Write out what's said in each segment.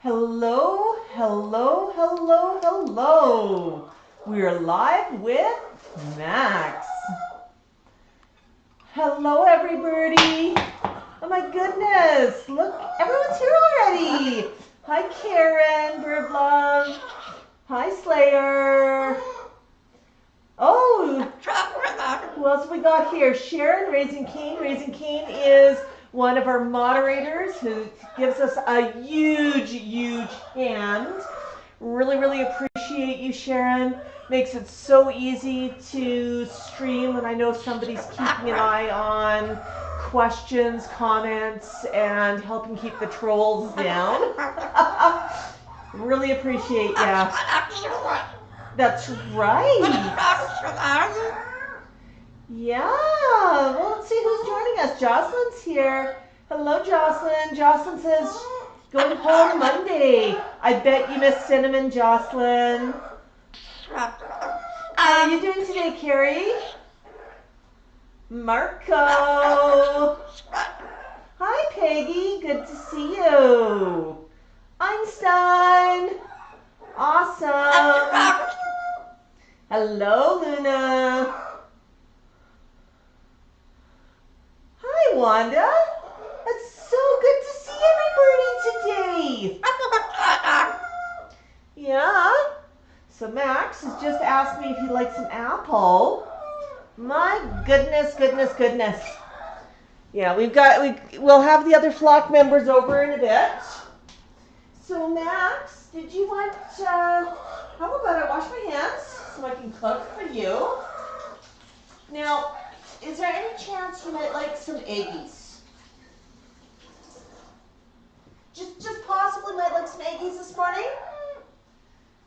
Hello, hello, hello, hello. We're live with Max. Hello, everybody. Oh my goodness, look, everyone's here already. Hi, Karen, Bird Love. Hi, Slayer. Oh, who else have we got here? Sharon, Raising Cane. Raising Cane is one of our moderators who gives us a huge, huge hand. Really, really appreciate you, Sharon. Makes it so easy to stream when I know somebody's keeping an eye on questions, comments, and helping keep the trolls down. Really appreciate ya. That's right. Yeah, well, let's see who's joining us. Jocelyn's here. Hello, Jocelyn. Jocelyn says, going home Monday. I bet you miss cinnamon, Jocelyn. How are you doing today, Carrie? Marco. Hi, Peggy. Good to see you. Einstein. Awesome. Hello, Luna. Hi, Wanda. It's so good to see everybody today. Yeah. So Max has just asked me if he'd like some apple. My goodness, goodness, goodness. Yeah, we'll have the other flock members over in a bit. So Max, did you want, how about I wash my hands so I can cook for you? Now, is there any chance you might like some eggies? Just possibly might like some eggies this morning?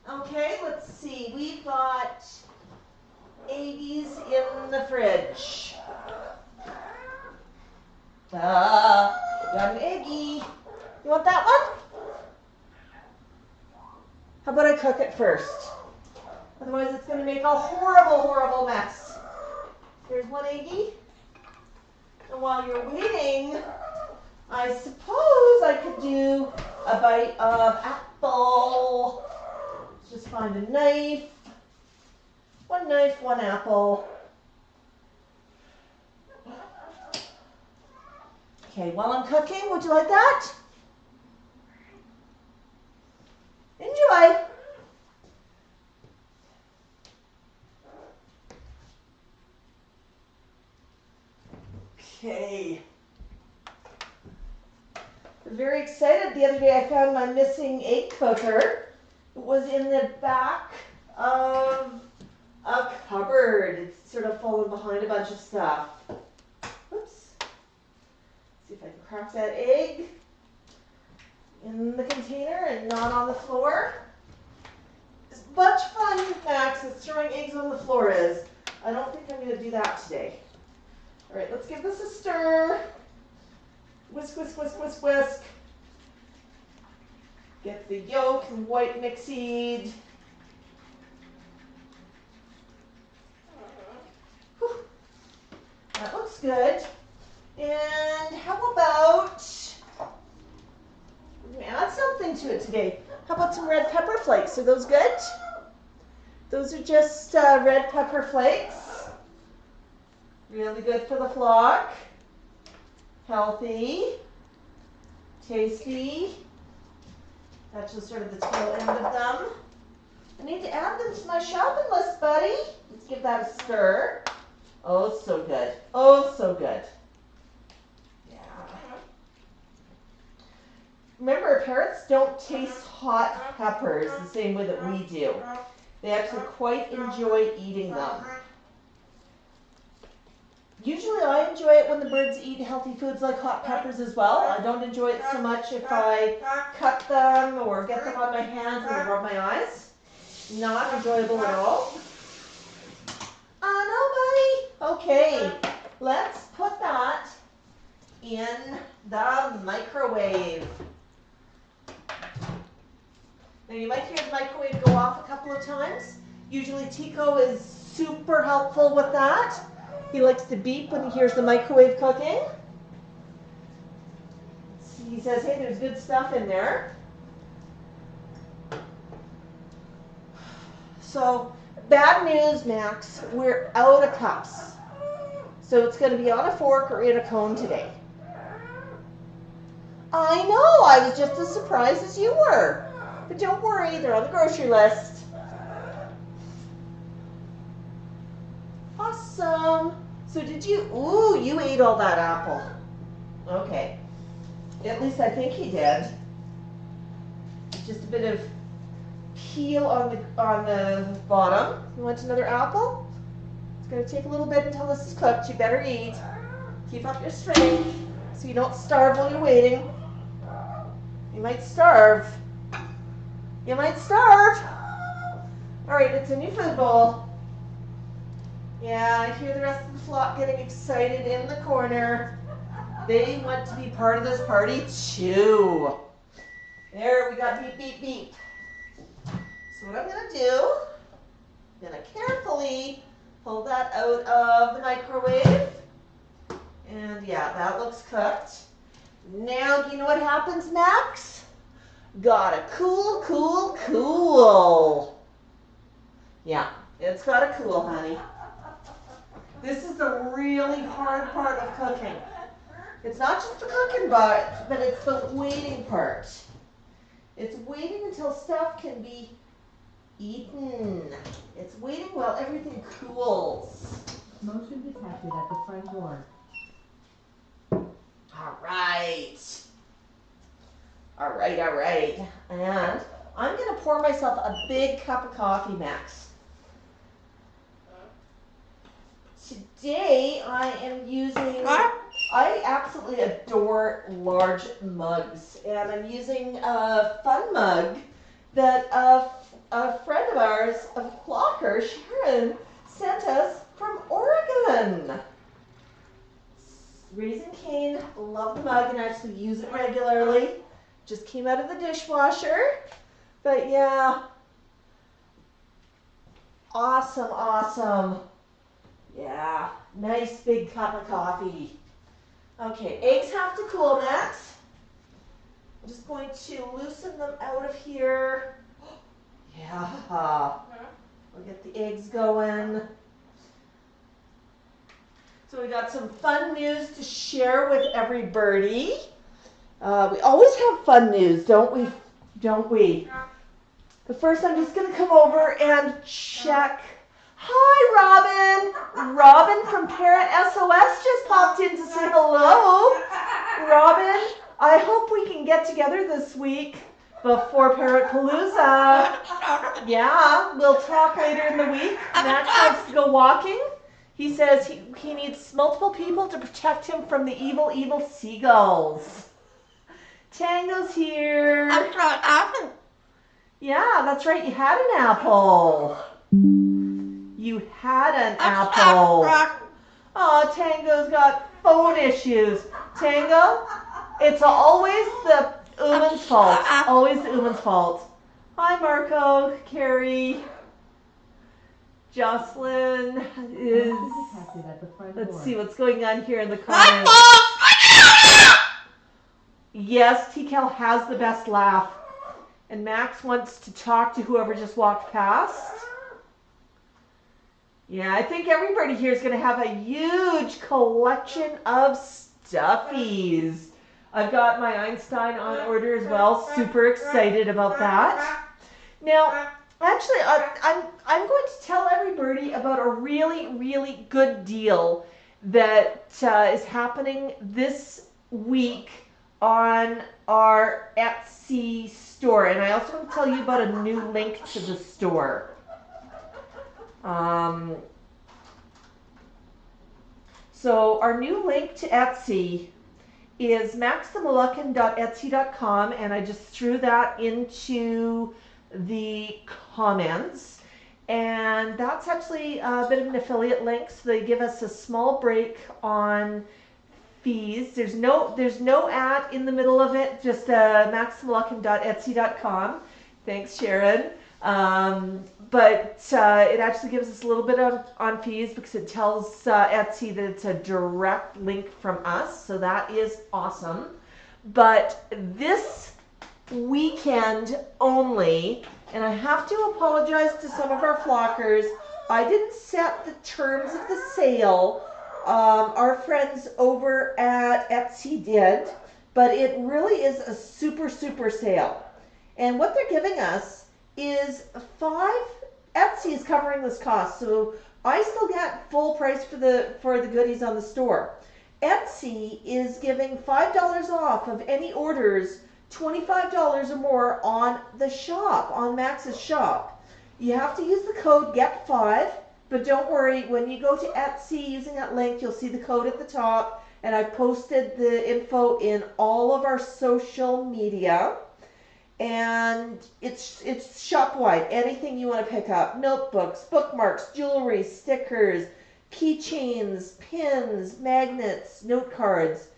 Okay, let's see. We've got eggies in the fridge. Got an eggie. You want that one? How about I cook it first? Otherwise it's going to make a horrible, horrible mess. There's one eggie. And while you're waiting, I suppose I could do a bite of apple. Let's just find a knife. One knife, one apple. Okay, while I'm cooking, would you like that? Enjoy. Okay. I was very excited the other day. I found my missing egg cooker. It was in the back of a cupboard. It's sort of fallen behind a bunch of stuff. Oops. See if I can crack that egg in the container and not on the floor. As much fun, Max, as throwing eggs on the floor is. I don't think I'm going to do that today. All right, let's give this a stir. Whisk, whisk, whisk, whisk, whisk. Get the yolk and white mixed. Whew. That looks good. And how about, we're going to add something to it today. How about some red pepper flakes? Are those good? Those are just red pepper flakes. Really good for the flock. Healthy. Tasty. That's just sort of the tail end of them. I need to add them to my shopping list, buddy. Let's give that a stir. Oh, so good. Oh, so good. Yeah. Remember, parrots don't taste hot peppers the same way that we do. They actually quite enjoy eating them. Usually I enjoy it when the birds eat healthy foods like hot peppers as well. I don't enjoy it so much if I cut them or get them on my hands and rub my eyes. Not enjoyable at all. Oh no, buddy. Okay, let's put that in the microwave. Now you might hear the microwave go off a couple of times. Usually Tycho is super helpful with that. He likes to beep when he hears the microwave cooking. He says, hey, there's good stuff in there. So, bad news, Max. We're out of cups. So it's going to be on a fork or in a cone today. I know. I was just as surprised as you were. But don't worry. They're on the grocery list. Awesome. So did you... Ooh, you ate all that apple. Okay. At least I think he did. Just a bit of peel on the bottom. You want another apple? It's going to take a little bit until this is cooked. You better eat. Keep up your strength so you don't starve while you're waiting. You might starve. You might starve. All right, it's in your food bowl. Yeah, I hear the rest of the flock getting excited in the corner. They want to be part of this party too. There, we got beep, beep, beep. So what I'm going to do, I'm going to carefully pull that out of the microwave. And yeah, that looks cooked. Now, do you know what happens, Max? Gotta cool, cool, cool. Yeah, it's gotta cool, honey. This is the really hard part of cooking. It's not just the cooking part, but it's the waiting part. It's waiting until stuff can be eaten. It's waiting while everything cools. Motion detected at the front door. All right. All right, all right. And I'm going to pour myself a big cup of coffee, Max. Today I am using, I absolutely adore large mugs. And I'm using a fun mug that a friend of ours, a flocker, Sharon, sent us from Oregon. Raising Cane, love the mug and actually use it regularly. Just came out of the dishwasher. But yeah, awesome, awesome. Yeah, nice big cup of coffee. Okay, eggs have to cool, Max. I'm just going to loosen them out of here. Yeah, we'll get the eggs going. So we got some fun news to share with everybody. We always have fun news, don't we? Don't we? But first I'm just going to come over and check. Hi, Robin. Robin from Parrot SOS just popped in to say hello. Robin, I hope we can get together this week before Parrot Palooza. Yeah, we'll talk later in the week. Max wants to go walking. He says he needs multiple people to protect him from the evil, evil seagulls. Tango's here. Yeah, that's right. You had an apple. You had an apple. Oh, Tango's got phone issues. Tango, it's always the woman's fault. Always the woman's fault. Hi, Marco, Carrie. Jocelyn is... Let's see what's going on here in the comments. Yes, Tikal has the best laugh. And Max wants to talk to whoever just walked past. Yeah, I think everybody here is going to have a huge collection of stuffies. I've got my Einstein on order as well. Super excited about that. Now, actually, I'm going to tell everybody about a really, really good deal that is happening this week on our Etsy store. And I also want to tell you about a new link to the store. So our new link to Etsy is maxthemoluccan.etsy.com, and I just threw that into the comments. And that's actually a bit of an affiliate link, so they give us a small break on fees. There's no ad in the middle of it, just maxthemoluccan.etsy.com. Thanks, Sharon. But it actually gives us a little bit on fees because it tells Etsy that it's a direct link from us, so that is awesome. But this weekend only. And I have to apologize to some of our flockers. I didn't set the terms of the sale. Our friends over at Etsy did, but it really is a super, super sale. And what they're giving us is Etsy is covering this cost, so I still get full price for the goodies on the store. Etsy is giving $5 off of any orders $25 or more on the shop, on Max's shop. You have to use the code GET5, but don't worry, when you go to Etsy using that link, you'll see the code at the top, and I posted the info in all of our social media. And it's shop-wide, anything you want to pick up, notebooks, bookmarks, jewelry, stickers, keychains, pins, magnets, note cards.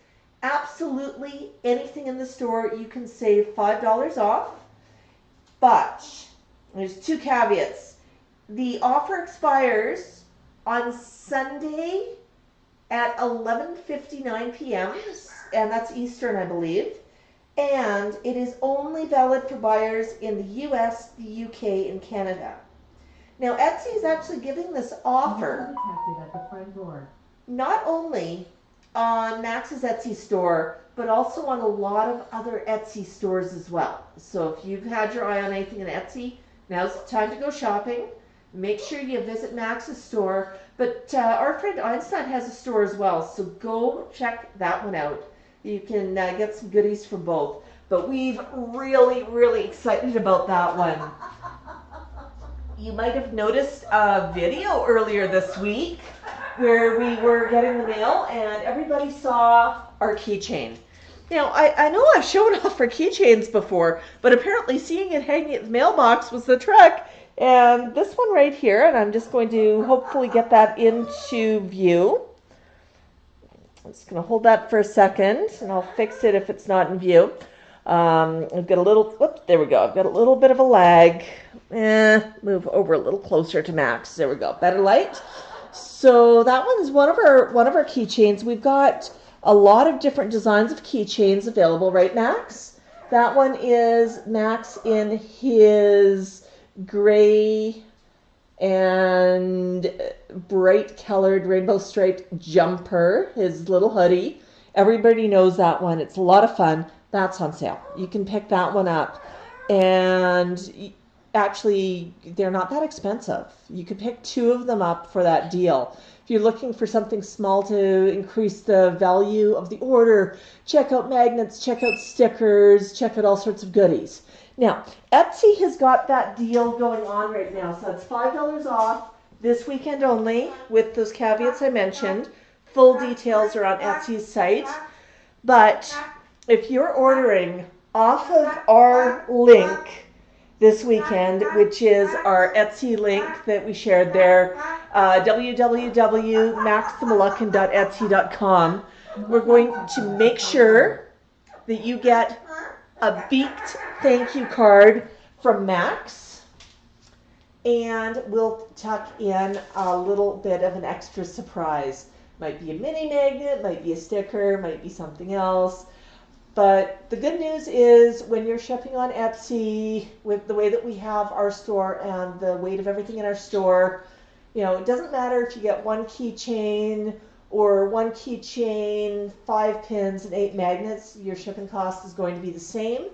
Absolutely anything in the store, you can save $5 off. But there's two caveats. The offer expires on Sunday at 11:59 p.m. and that's Eastern, I believe. And it is only valid for buyers in the US, the UK, and Canada. Now, Etsy is actually giving this offer Detected at the front door. not only on Max's Etsy store, but also on a lot of other Etsy stores as well. So if you've had your eye on anything in Etsy, now's the time to go shopping. Make sure you visit Max's store. But our friend Einstein has a store as well, so go check that one out. You can get some goodies for both. But we've really excited about that one. You might have noticed a video earlier this week where we were getting the mail and everybody saw our keychain. Now, I know I've shown off our keychains before, but apparently seeing it hanging at the mailbox was the trick. And this one right here, and I'm just going to hopefully get that into view. I'm just going to hold that for a second, and I'll fix it if it's not in view. I've got a little, whoops, there we go. I've got a little bit of a lag. Move over a little closer to Max. There we go. Better light. So that one is one of our keychains. We've got a lot of different designs of keychains available, right, Max? That one is Max in his gray and bright colored rainbow striped jumper, his little hoodie. Everybody knows that one. It's a lot of fun. That's on sale. You can pick that one up. And actually, they're not that expensive. You could pick two of them up for that deal. If you're looking for something small to increase the value of the order, check out magnets, check out stickers, check out all sorts of goodies. Now, Etsy has got that deal going on right now, so that's $5 off this weekend only with those caveats I mentioned. Full details are on Etsy's site. But if you're ordering off of our link this weekend, which is our Etsy link that we shared there, www.maxthemoluccan.etsy.com, we're going to make sure that you get a beaked thank you card from Max, and we'll tuck in a little bit of an extra surprise. Might be a mini magnet, might be a sticker, might be something else. But the good news is when you're shipping on Etsy with the way that we have our store and the weight of everything in our store, you know, it doesn't matter if you get one keychain or one keychain, 5 pins, and 8 magnets, your shipping cost is going to be the same.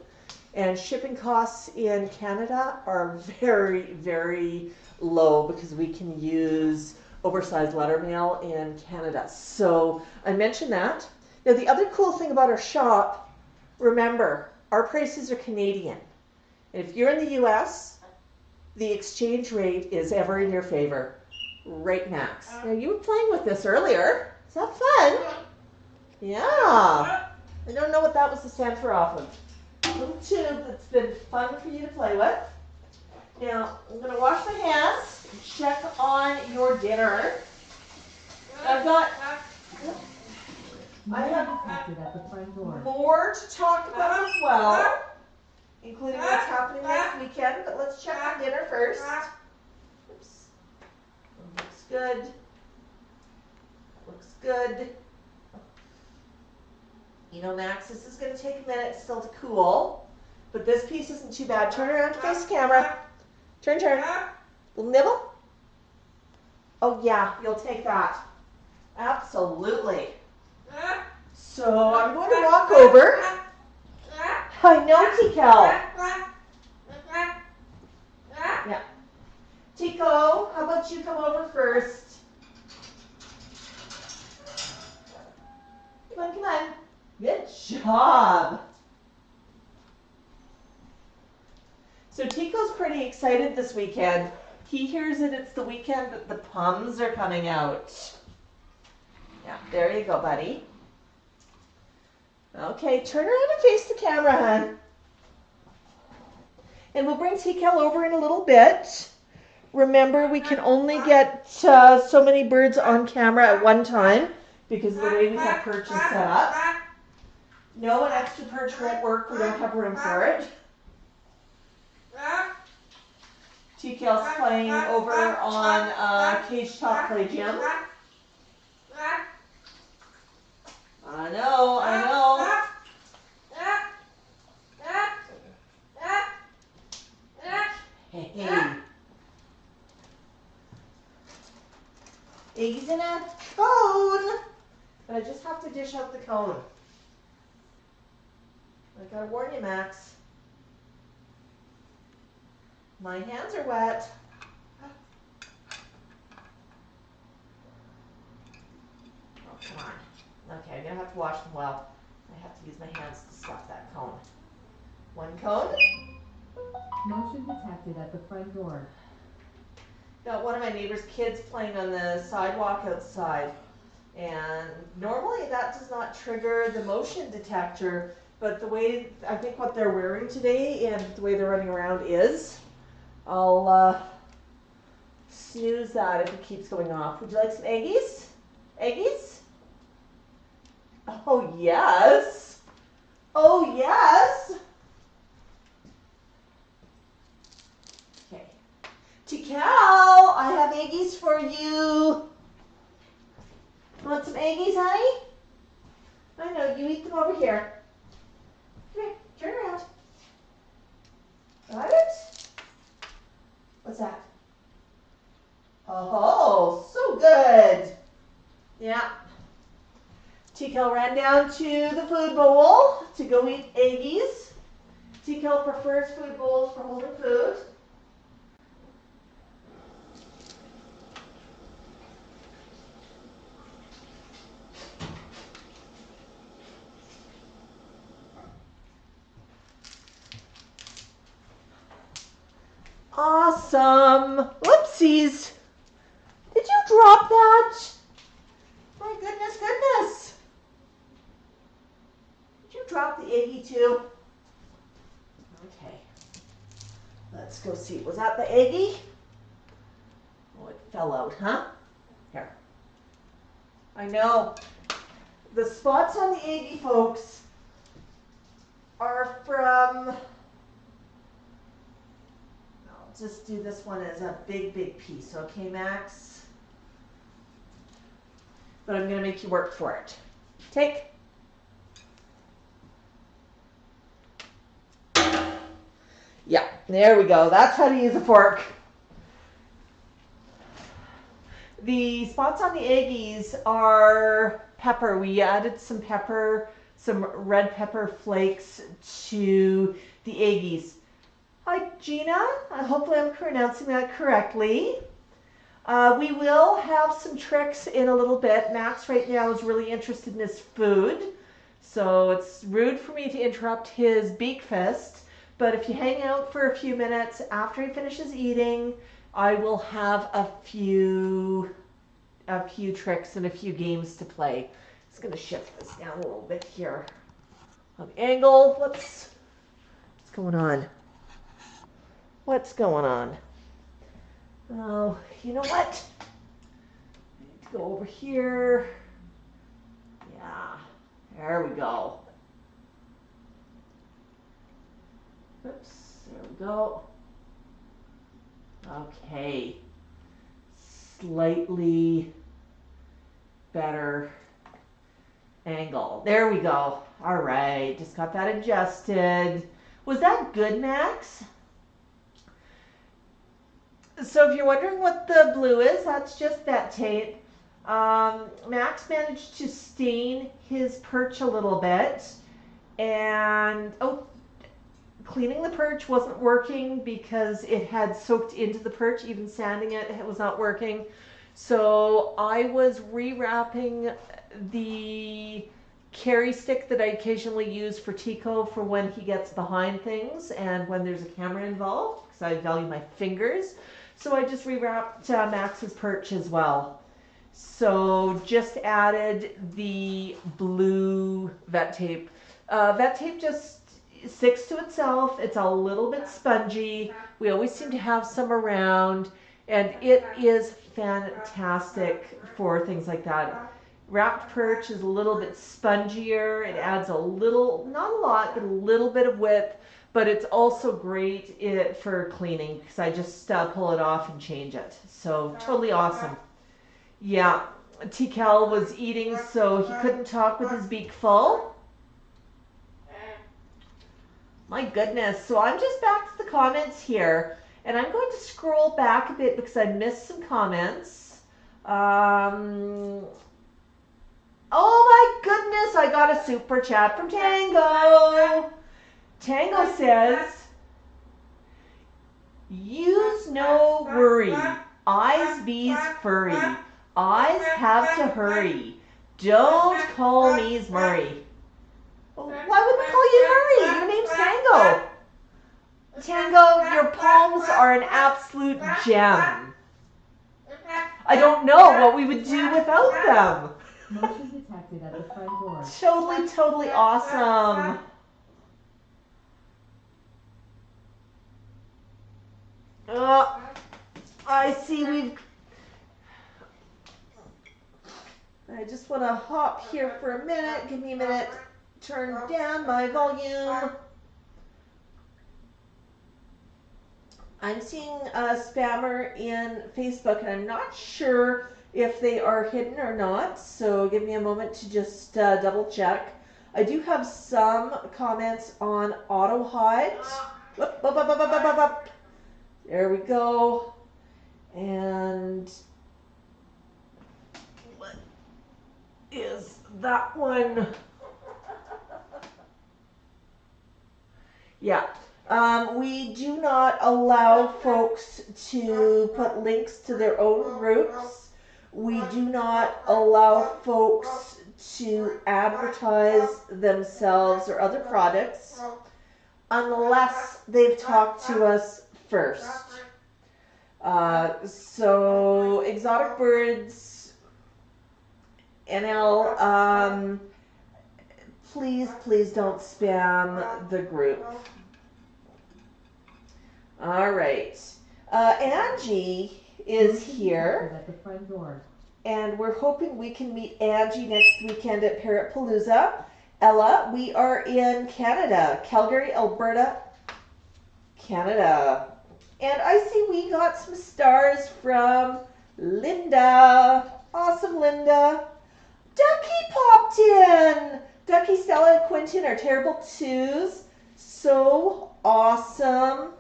And shipping costs in Canada are very low because we can use oversized letter mail in Canada. So I mentioned that. Now, the other cool thing about our shop, remember, our prices are Canadian. And if you're in the US, the exchange rate is ever in your favor. Right, Max? Now, you were playing with this earlier. Is that fun? Yeah. I don't know what that was the center off of. A little tube that's been fun for you to play with. Now, I'm going to wash my hands and check on your dinner. I have Detected at the front door. more to talk about as well, including what's happening next weekend, but let's check on dinner first. Oops. Looks good. Looks good. You know, Max, this is going to take a minute still to cool, But this piece isn't too bad. Turn around to face the camera. Turn. Little nibble. Oh yeah, you'll take that. Absolutely. So I'm going to walk over. I know, Tikal. Yeah. Tico, how about you come over first? Come on. Good job. So Tico's pretty excited this weekend. He hears that it's the weekend that the Pums are coming out. Yeah, there you go, buddy. Okay, turn around and face the camera, hon. And we'll bring Tikal over in a little bit. Remember, we can only get so many birds on camera at one time because of the way we have perches set up. No, an extra perch won't work. We don't have room for it. Tikal's playing over on Cage Top Play Gym. I know. Hey. Eggs in a cone. But I just have to dish out the cone. I gotta warn you, Max. My hands are wet. Oh, come on. Okay, I'm gonna have to wash them well. I have to use my hands to stuff that cone. One cone. Motion detected at the front door. Got one of my neighbor's kids playing on the sidewalk outside. And normally that does not trigger the motion detector, but the way, I think what they're wearing today and the way they're running around is, I'll snooze that if it keeps going off. Would you like some eggies? Eggies? Oh, yes. Oh, yes. Okay. Tikal, I have eggies for you. Want some eggies, honey? I know, you eat them over here. Come here, turn around. Got it? What's that? Oh, so good. Yeah. Tikal ran down to the food bowl to go eat eggies. Tikal prefers food bowls for holding food. Awesome. Whoopsies. Did you drop that? My goodness. Did you drop the eggie too? Okay. Let's go see. Was that the eggie? Oh, it fell out, huh? Here. I know. The spots on the eggie, folks, are from... Just do this one as a big piece, okay, Max? But I'm going to make you work for it. Take. Yeah, there we go. That's how to use a fork. The spots on the eggies are pepper. We added some pepper, some red pepper flakes to the eggies. Hi, Gina. Hopefully I'm pronouncing that correctly. We will have some tricks in a little bit. Max right now is really interested in his food, so it's rude for me to interrupt his beak fest. But if you hang out for a few minutes after he finishes eating, I will have a few tricks and a few games to play. Just going to shift this down a little bit here. On the angle. Whoops. What's going on? What's going on? Oh, you know what? I need to go over here. Yeah, there we go. Oops, there we go. Okay. Slightly better angle. There we go. All right, just got that adjusted. Was that good, Max? So if you're wondering what the blue is, that's just vet tape. Max managed to stain his perch a little bit, and cleaning the perch wasn't working because it had soaked into the perch. Even sanding it was not working. So I was rewrapping the carry stick that I occasionally use for Tycho for when he gets behind things and when there's a camera involved, because I value my fingers. So I just rewrapped Max's perch as well. So just added the blue vet tape. Vet tape just sticks to itself. It's a little bit spongy. We always seem to have some around, and it is fantastic for things like that. Wrapped perch is a little bit spongier. It adds a little, not a lot, but a little bit of width, but it's also great for cleaning because I just pull it off and change it. So totally awesome. Yeah, Tikal was eating, so he couldn't talk with his beak full. My goodness. So I'm just back to the comments here, and I'm going to scroll back a bit because I missed some comments. Oh my goodness, I got a super chat from Tango. Tango says, use no worry, eyes bees furry, eyes have to hurry, don't call me's Murray. Why would we call you Murray? Your name's Tango. Tango, your palms are an absolute gem. I don't know what we would do without them. Motion detected at the front door. Totally, totally awesome. I see I just want to hop here for a minute. Give me a minute. Turn down my volume. I'm seeing a spammer in Facebook, and I'm not sure if they are hidden or not, so give me a moment to just double check. I do have some comments on auto hide. Whoop, whoop, whoop, whoop, whoop, whoop, whoop. There we go. And what is that one? Yeah. We do not allow folks to put links to their own groups. We do not allow folks to advertise themselves or other products unless they've talked to us first. So Exotic Birds NL, please don't spam the group. All right. Angie is here, At the front door. and we're hoping we can meet Angie next weekend at Parrot Palooza. Ella, we are in Canada, Calgary, Alberta, Canada. And I see we got some stars from Linda. Awesome, Linda. Ducky popped in. Ducky, Stella, and Quentin are terrible twos. So awesome.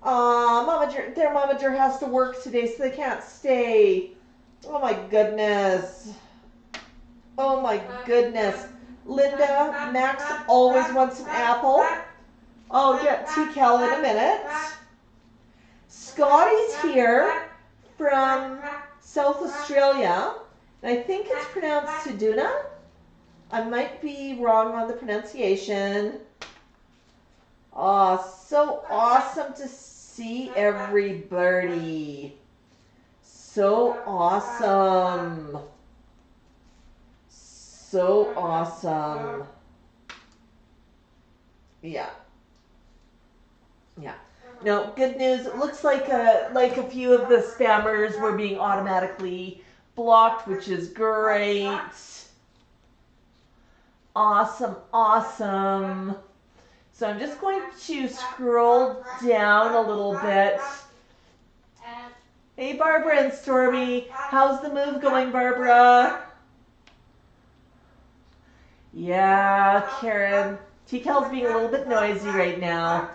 Their momager has to work today, so they can't stay. Oh my goodness. Oh my goodness. Linda, Max always wants an apple. I'll get Tikal in a minute. Scotty's here from South Australia. I think it's pronounced Seduna. I might be wrong on the pronunciation. Oh, so awesome to see everybody. So awesome. So awesome. Yeah. Yeah. No, good news. It looks like a few of the spammers were being automatically blocked, which is great. Awesome, awesome. So I'm just going to scroll down a little bit. Hey, Barbara and Stormy. How's the move going, Barbara? Yeah, Karen. Tikal's being a little bit noisy right now.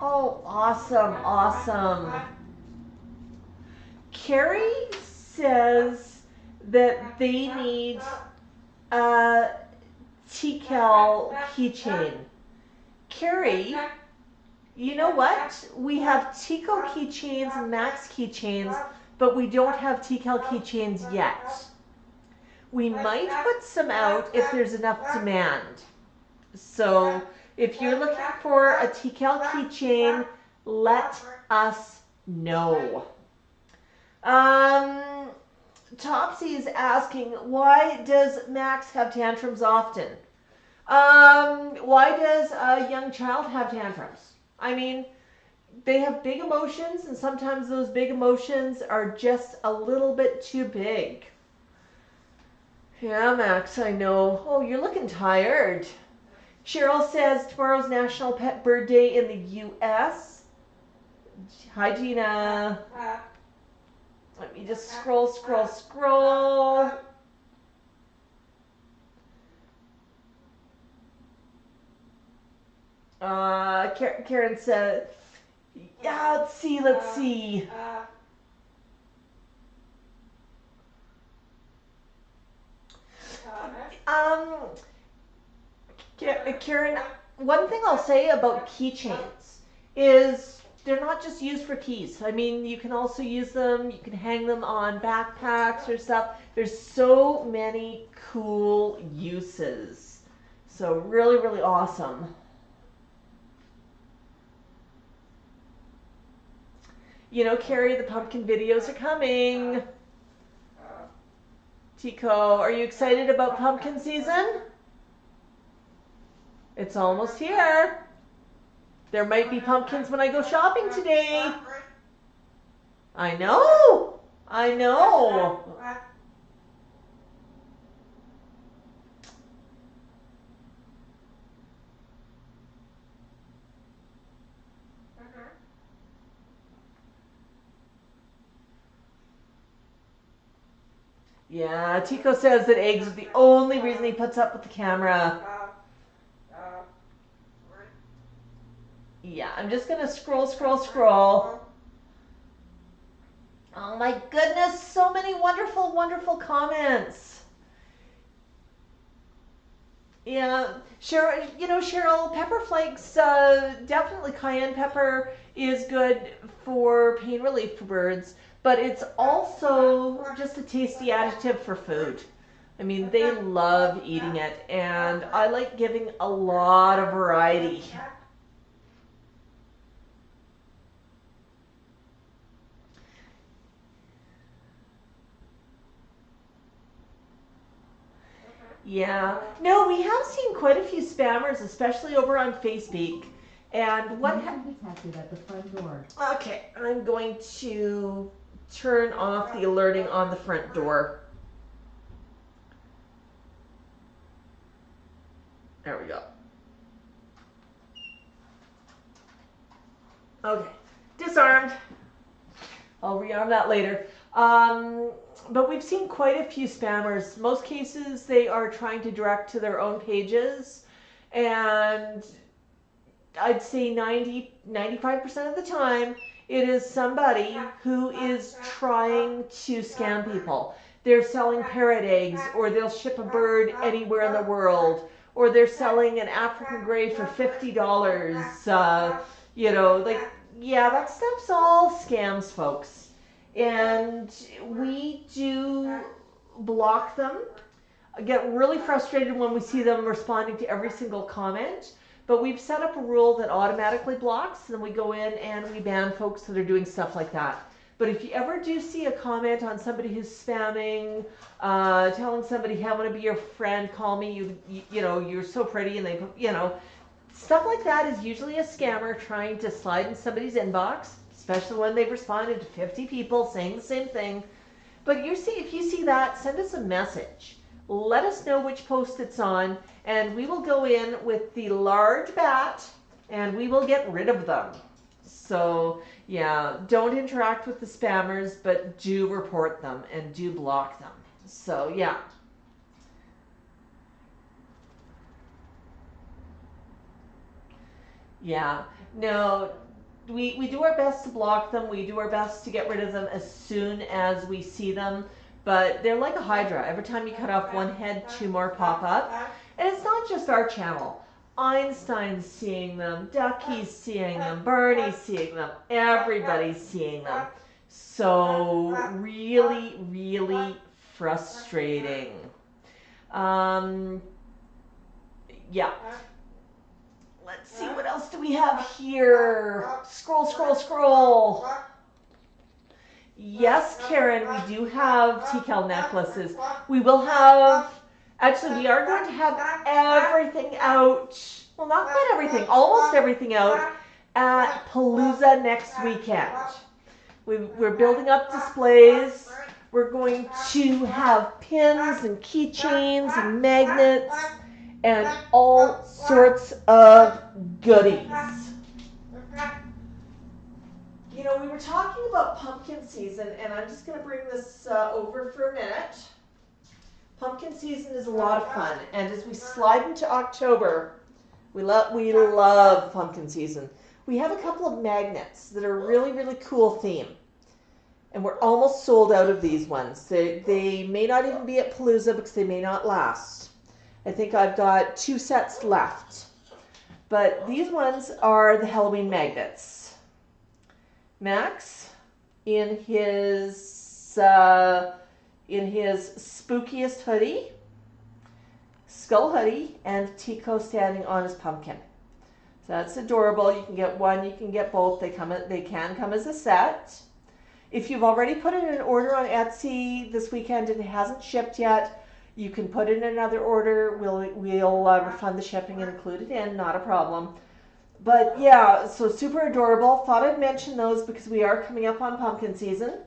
Oh, awesome, awesome. Carrie says that they need a Tikal keychain. Carrie, you know what? We have Tikal keychains and Max keychains, but we don't have Tikal keychains yet. We might put some out if there's enough demand. So if you're looking for a Tikal keychain, let us know. Topsy is asking, why does Max have tantrums often? Why does a young child have tantrums? I mean, they have big emotions, and sometimes those big emotions are just a little bit too big. Yeah, Max, I know. Oh, you're looking tired. Cheryl says tomorrow's National Pet Bird Day in the U.S. Hi, Gina. Let me just scroll. Karen said, yeah, let's see. Karen, one thing I'll say about keychains is they're not just used for keys. I mean, you can also use them, you can hang them on backpacks or stuff. There's so many cool uses. So really, really awesome. You know, Carrie, the pumpkin videos are coming. Tico, are you excited about pumpkin season? It's almost here. There might be pumpkins when I go shopping today. I know. Yeah, Tico says that eggs is the only reason he puts up with the camera. Yeah, I'm just gonna scroll. Oh my goodness, so many wonderful comments. Yeah, Cheryl, pepper flakes, definitely cayenne pepper is good for pain relief for birds, but it's also just a tasty additive for food. I mean, they love eating it, and I like giving a lot of variety. Yeah. No, we have seen quite a few spammers, especially over on Facebeak. And what detected at the front door. Okay, I'm going to turn off the alerting on the front door. There we go. Okay, disarmed. I'll rearm that later. But we've seen quite a few spammers. Most cases, they are trying to direct to their own pages, and I'd say 95% of the time, it is somebody who is trying to scam people. They're selling parrot eggs, or they'll ship a bird anywhere in the world, or they're selling an African gray for $50. Yeah, that stuff's all scams, folks. And we do block them. I get really frustrated when we see them responding to every single comment, but we've set up a rule that automatically blocks, and we go in and we ban folks that are doing stuff like that. But if you ever do see a comment on somebody who's spamming, telling somebody, hey, I want to be your friend, call me, you're so pretty, and they, stuff like that is usually a scammer trying to slide in somebody's inbox, especially when they've responded to 50 people saying the same thing. But if you see that, send us a message. Let us know which post it's on, and we will go in with the large bat, and we will get rid of them. So, yeah, don't interact with the spammers, but do report them and do block them. So, yeah. Yeah. No, we do our best to block them. We do our best to get rid of them as soon as we see them. But they're like a hydra. Every time you cut off one head, two more pop up. And it's not just our channel. Einstein's seeing them, Ducky's seeing them, Bernie's seeing them, everybody's seeing them. So really, really frustrating. Yeah. Let's see, what else do we have here? Scroll, scroll, scroll. Yes, Karen, we do have Tikal necklaces. We will have, actually, we are going to have everything out. Well, not quite everything, almost everything out at Palooza next weekend. We're building up displays. We're going to have pins and keychains and magnets and all sorts of goodies. You know, we were talking about pumpkin season, and I'm just going to bring this over for a minute. Pumpkin season is a lot of fun, and as we slide into October, we love pumpkin season. We have a couple of magnets that are really, really cool theme, and we're almost sold out of these ones. They may not even be at Palooza because they may not last. I think I've got 2 sets left, but these ones are the Halloween magnets. Max, in his spookiest hoodie, skull hoodie, and Tycho standing on his pumpkin. So that's adorable. You can get one, you can get both. They can come as a set. If you've already put in an order on Etsy this weekend and it hasn't shipped yet, you can put in another order. We'll refund the shipping and include it in, not a problem. But yeah, so super adorable. Thought I'd mention those because we are coming up on pumpkin season.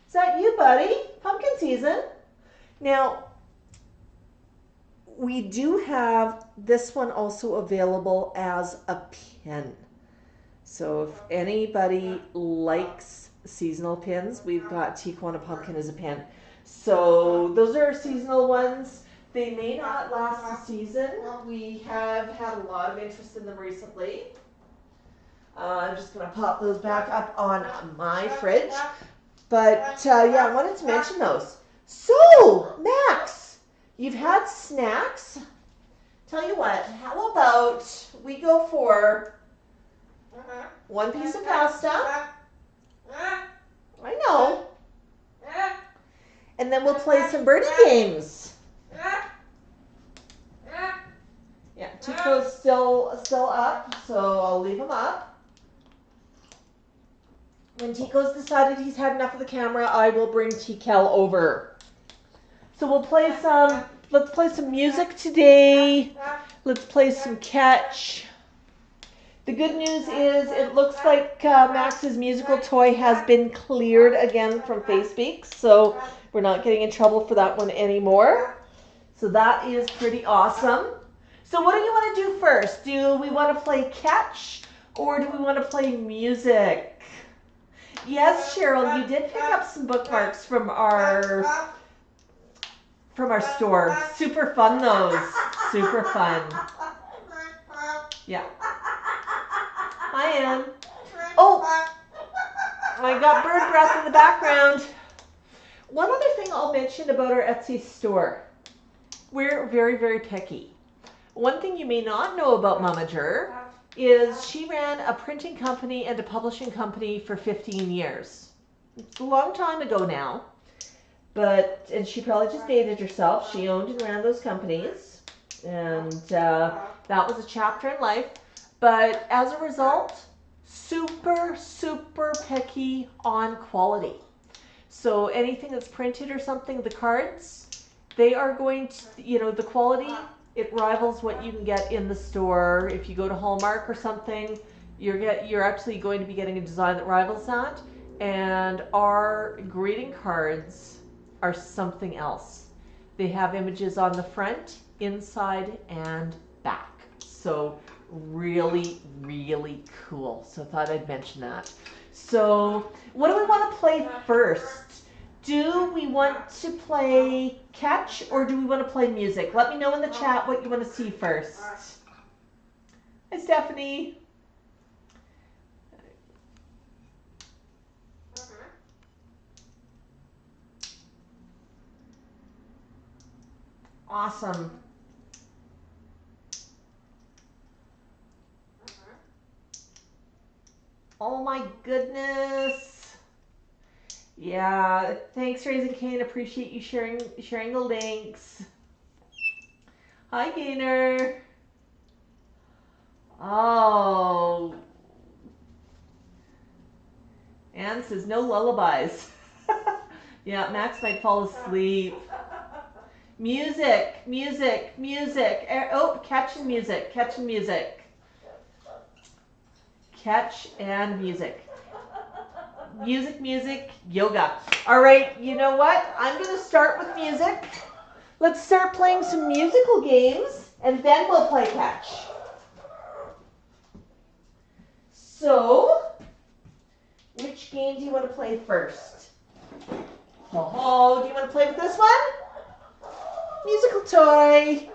Is that you, buddy? Pumpkin season. Now, we do have this one also available as a pin. So if anybody likes seasonal pins, we've got Tycho and a pumpkin as a pin. So those are seasonal ones. They may not last the season. We have had a lot of interest in them recently. I'm just going to pop those back up on my fridge. But yeah, I wanted to mention those. So, Max, you've had snacks. Tell you what, how about we go for 1 piece of pasta. I know. And then we'll play some birdie games. Yeah, Tycho's still up, so I'll leave him up. When Tycho's decided he's had enough of the camera, I will bring Tikal over. So we'll play some, let's play some music today. Let's play some catch. The good news is it looks like Max's musical toy has been cleared again from Facebeak, so we're not getting in trouble for that one anymore. So that is pretty awesome. So what do you want to do first? Do we want to play catch or do we want to play music? Yes, Cheryl, you did pick up some bookmarks from our store. Super fun, those. Super fun. Yeah. Hi, Ann. Oh, I got bird breath in the background. One other thing I'll mention about our Etsy store. We're very, very picky. One thing you may not know about Momager is she ran a printing company and a publishing company for 15 years. It's a long time ago now, and she probably just dated herself. She owned and ran those companies, and that was a chapter in life. But as a result, super, super picky on quality. So anything that's printed or something, the cards, they are going to, the quality, it rivals what you can get in the store. If you go to Hallmark or something, you're actually going to be getting a design that rivals that. And our greeting cards are something else. They have images on the front, inside, and back. So really, really cool. So I thought I'd mention that. So what do we want to play first? Do we want to play catch or do we want to play music? Let me know in the chat what you want to see first. Hi, Stephanie. Awesome. Oh my goodness. Yeah, thanks Raising Cane. Appreciate you sharing the links. Hi Gainer. Oh. Anne says no lullabies. Yeah, Max might fall asleep. Music, music, music. Oh, catching music, catching music. Catch and music. Music, music, yoga. All right, you know what? I'm going to start with music. Let's start playing some musical games, and then we'll play catch. So, which game do you want to play first? Oh, do you want to play with this one? Musical toy.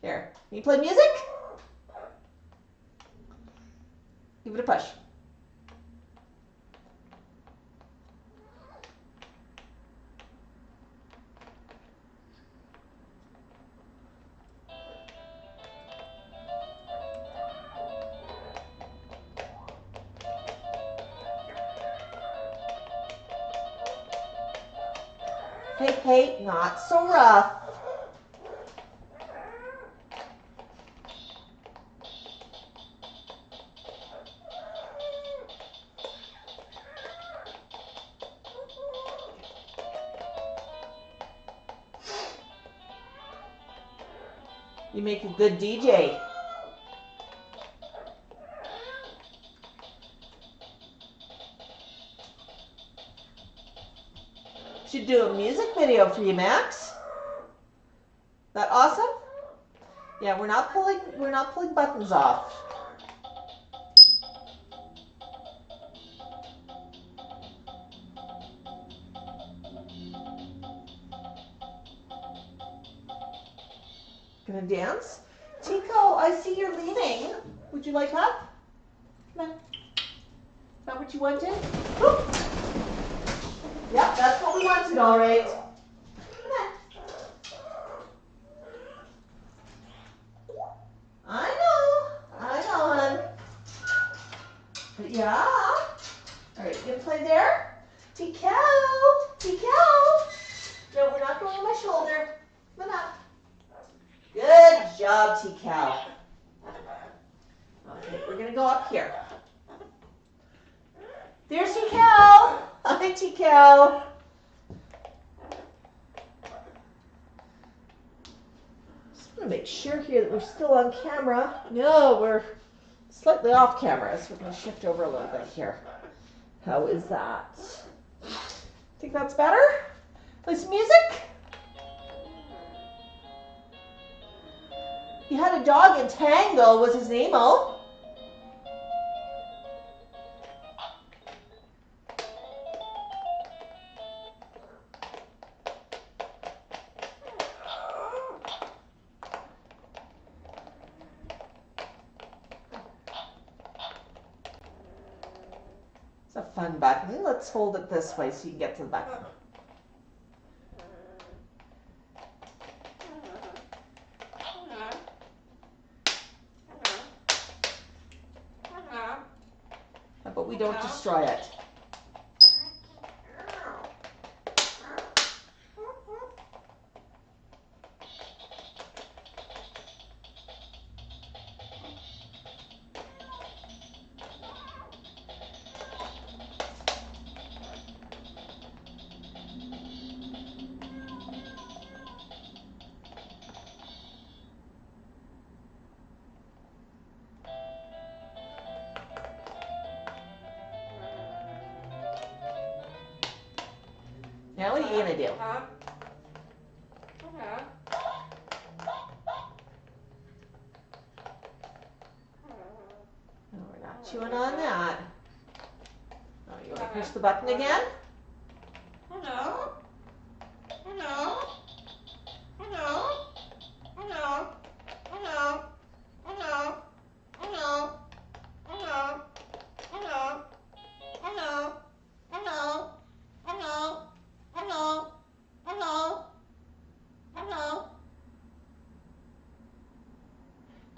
There. Can you play music? Give it a push. Hey, hey, not so rough. You make a good DJ. Should do a music video for you, Max. That awesome? Yeah, we're not pulling buttons off. Gonna dance? Tico, I see you're leaving. Would you like help? Come on. Is that what you wanted? Whoop. Yep, that's what we wanted, all right. Come on. I know, hon. But yeah. All right, you gonna play there? Tico, Tico. No, we're not going on my shoulder. Come on up. Good job, Tico. Okay, we're gonna go up here. There's Tico. Hi, Tico. Just want to make sure here that we're still on camera. No, we're slightly off camera, so we're going to shift over a little bit here. How is that? Think that's better? Play some music? You had a dog in Tango. Was his name O? It's a fun button. Let's hold it this way so you can get to the button. But we don't destroy it. Now what are you gonna do? No, we're not chewing on that. Oh, you want to push the button again? Hello. Hello. Hello. Hello. Hello. Hello. Hello. Hello. Hello. Hello. Hello. Hello. Hello. Hello. Hello.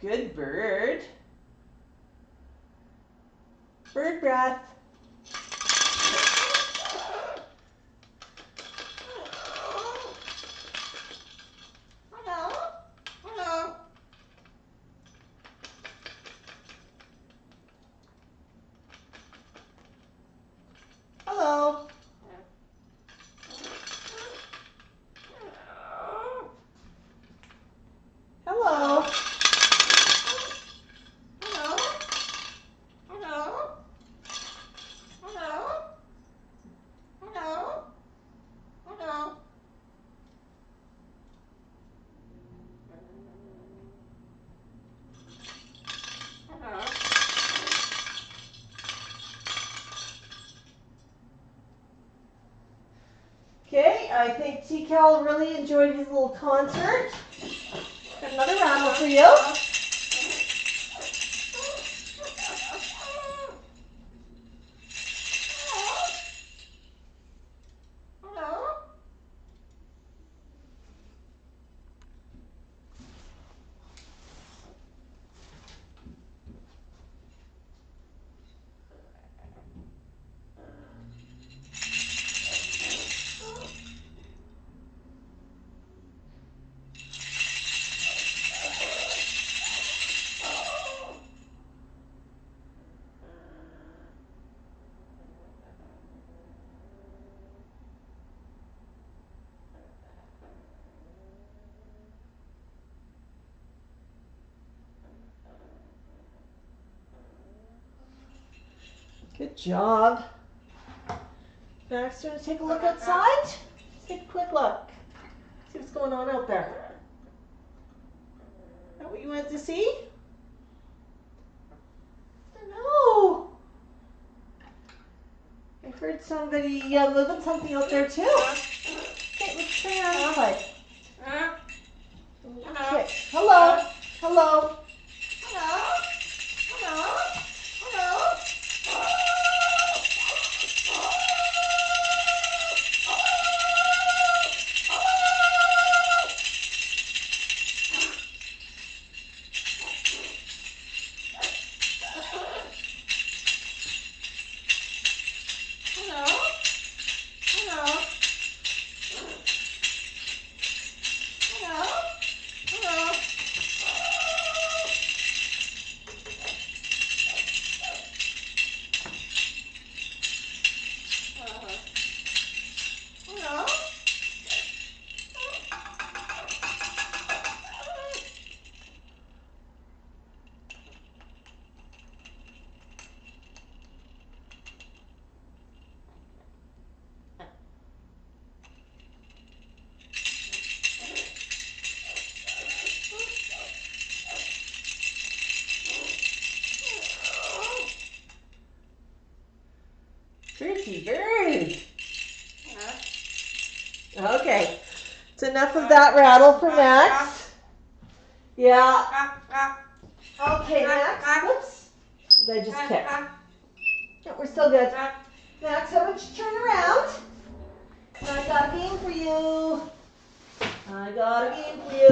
Good bird. Bird breath. Hello. Hello. Okay, I think Tikal really enjoyed his little concert. Got another rattle for you. Good job. Max, you want to take a look outside? Let's take a quick look. See what's going on out there. Is that what you wanted to see? I don't know. I heard somebody moving something out there too. Okay, let's turn around and play. Okay. Hello. Hello. Pretty bird. Okay, it's enough of that rattle for Max. Yeah. Okay, Max. Whoops. They just kicked. No, we're still good. Max, how about you turn around? I got a game for you. I got a game for you.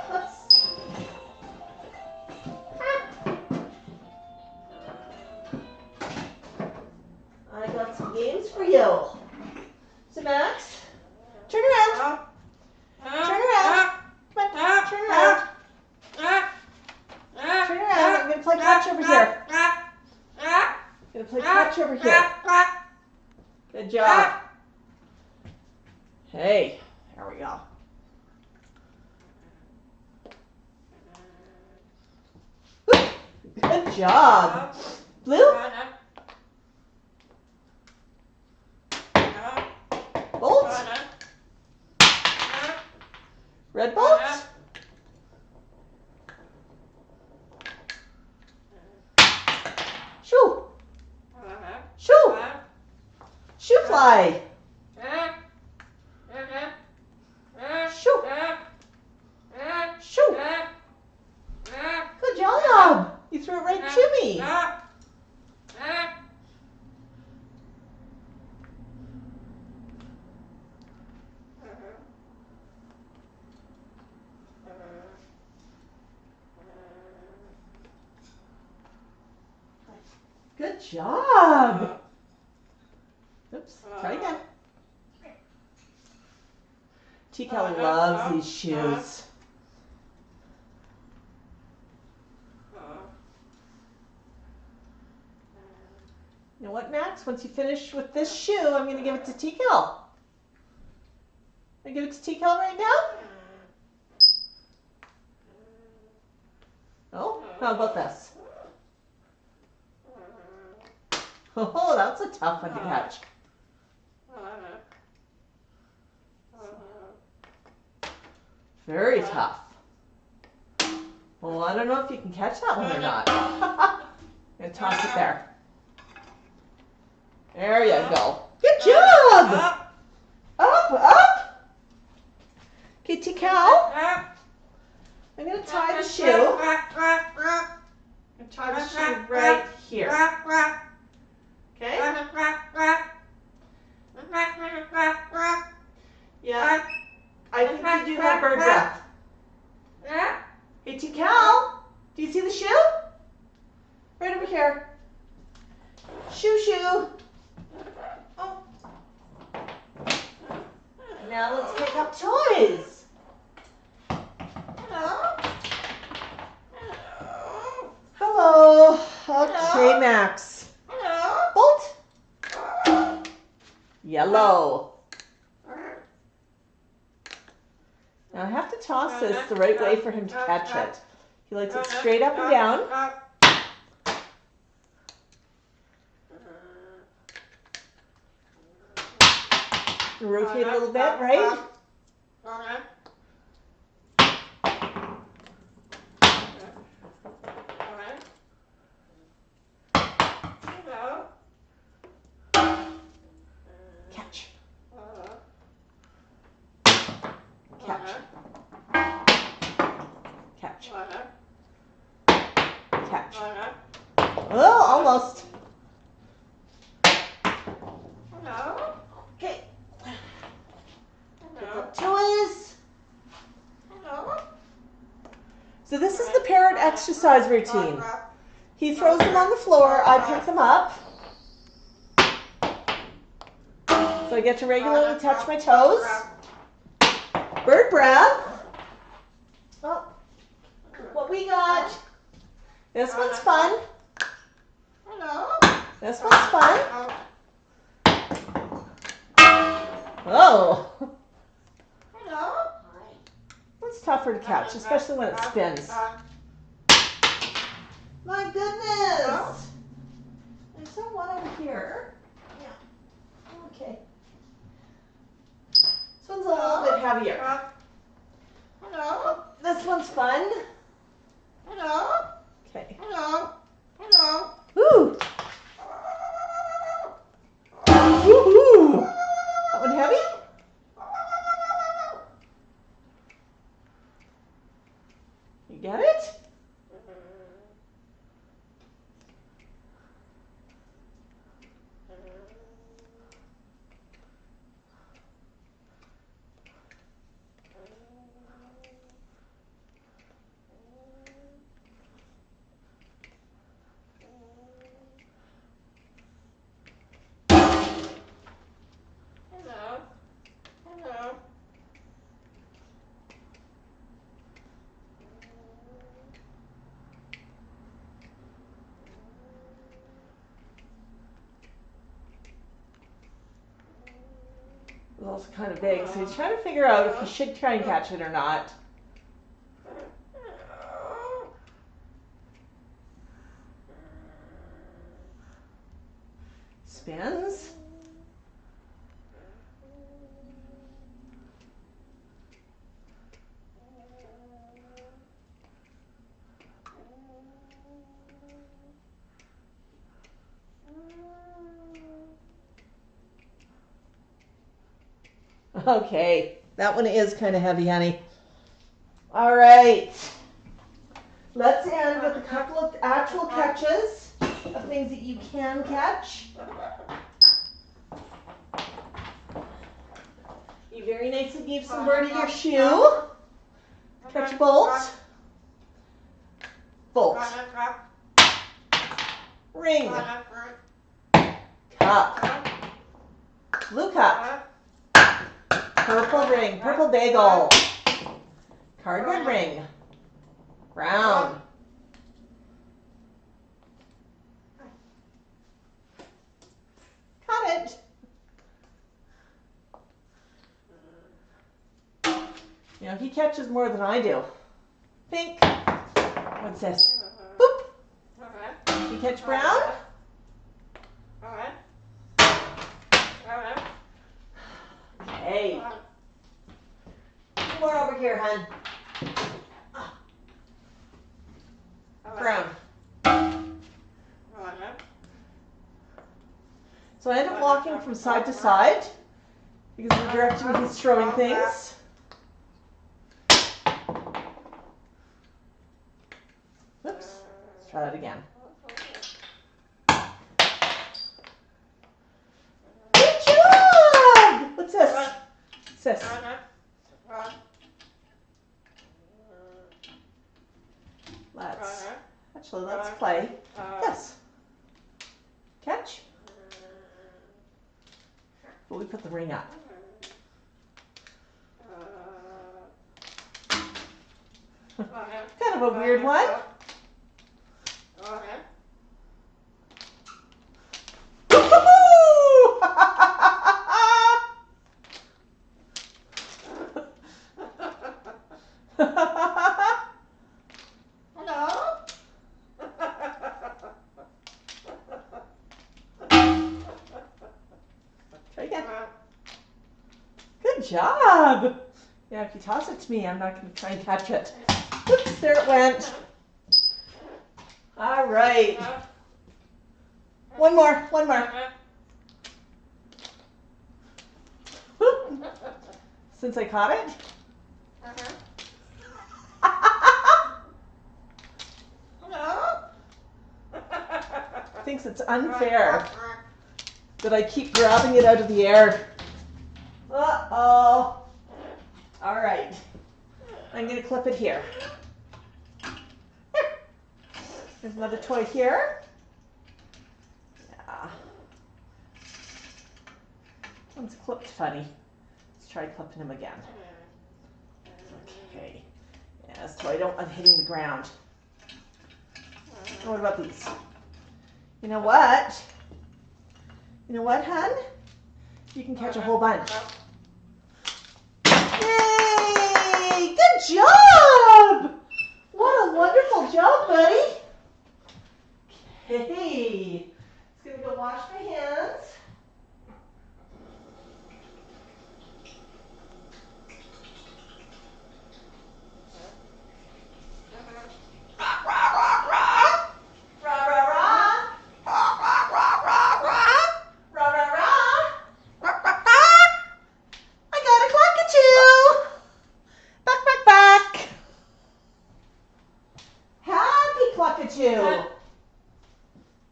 Whoops. I got some games for you. So Max, turn around. Turn around. Come on, turn around. Turn around. I'm going to play catch over here. I'm going to play catch over here. Good job. Hey, there we go. Good job. Blue? Bolt? Red bolt? Shoo. Shoo. Shoo fly. Shoo. Shoo. Good job. You threw it right to me. Good job. Oops, try again. Tikal loves these shoes. You know what, Max? Once you finish with this shoe, I'm going to give it to Tikal. I give it to Tikal right now? Oh, how about this? Oh, that's a tough one to catch. Very tough. Well, I don't know if you can catch that one or not. I'm going to toss it there. There you go. Good job! Up, up! Okay, Tikal, I'm going to tie the shoe. I'm going to tie the shoe right here. Okay? Yeah. I think you do have bird breath. Hey, Tikal, do you see the shoe? Right over here. Shoo, shoo. Oh. Now let's pick up toys. Hello. Okay, Max. Bolt. Yellow. Now I have to toss this the right way for him to catch it. He likes it straight up and down. Rotate a little bit, right? Catch. Catch. Catch. Catch. Oh, almost. Okay. Pick up toys. So this is the Parrot exercise routine. He throws them on the floor, I pick them up. So I get to regularly touch my toes. Bird breath. Oh, what we got? This one's fun. This one's fun. Oh. It's tougher to catch, especially when it spins. My goodness. There's someone over here. Yeah. Okay. This one's a little bit heavier. This one's fun. Okay. Woo. Woo-hoo. That one heavy? You get it? Those are kind of big, so he's trying to figure out if he should try and catch it or not. Spins. Okay, that one is kind of heavy, honey. All right. Let's end with a couple of actual catches of things that you can catch. You very nicely gave some birdie your shoe. Catch bolt. Bolt. ring, cup, blue cup, purple ring, purple bagel, cardboard ring, brown, got it. You know, he catches more than I do. Pink. What's this? Boop. You catch brown? Okay. More over here, hun. Brown. So I end up walking from side to side because of the direction he's throwing things. Oops. Let's try that again. Good job! What's this? What's this? Let's play this. Catch. But we put the ring up. Kind of a weird one. Try again. Good job. Yeah, if you toss it to me, I'm not going to try and catch it. Oops, there it went. All right. One more, one more. Whoop. Since I caught it. Thinks it's unfair that I keep grabbing it out of the air. Uh-oh. All right. I'm going to clip it here. Here. There's another toy here. Yeah. One's clipped funny. Let's try clipping him again. Okay. Yeah, this toy don't want hitting the ground. What about these? You know what? You know what, hun? You can catch a whole bunch. Yay! Good job! What a wonderful job, buddy. Okay. Just gonna go wash my hands.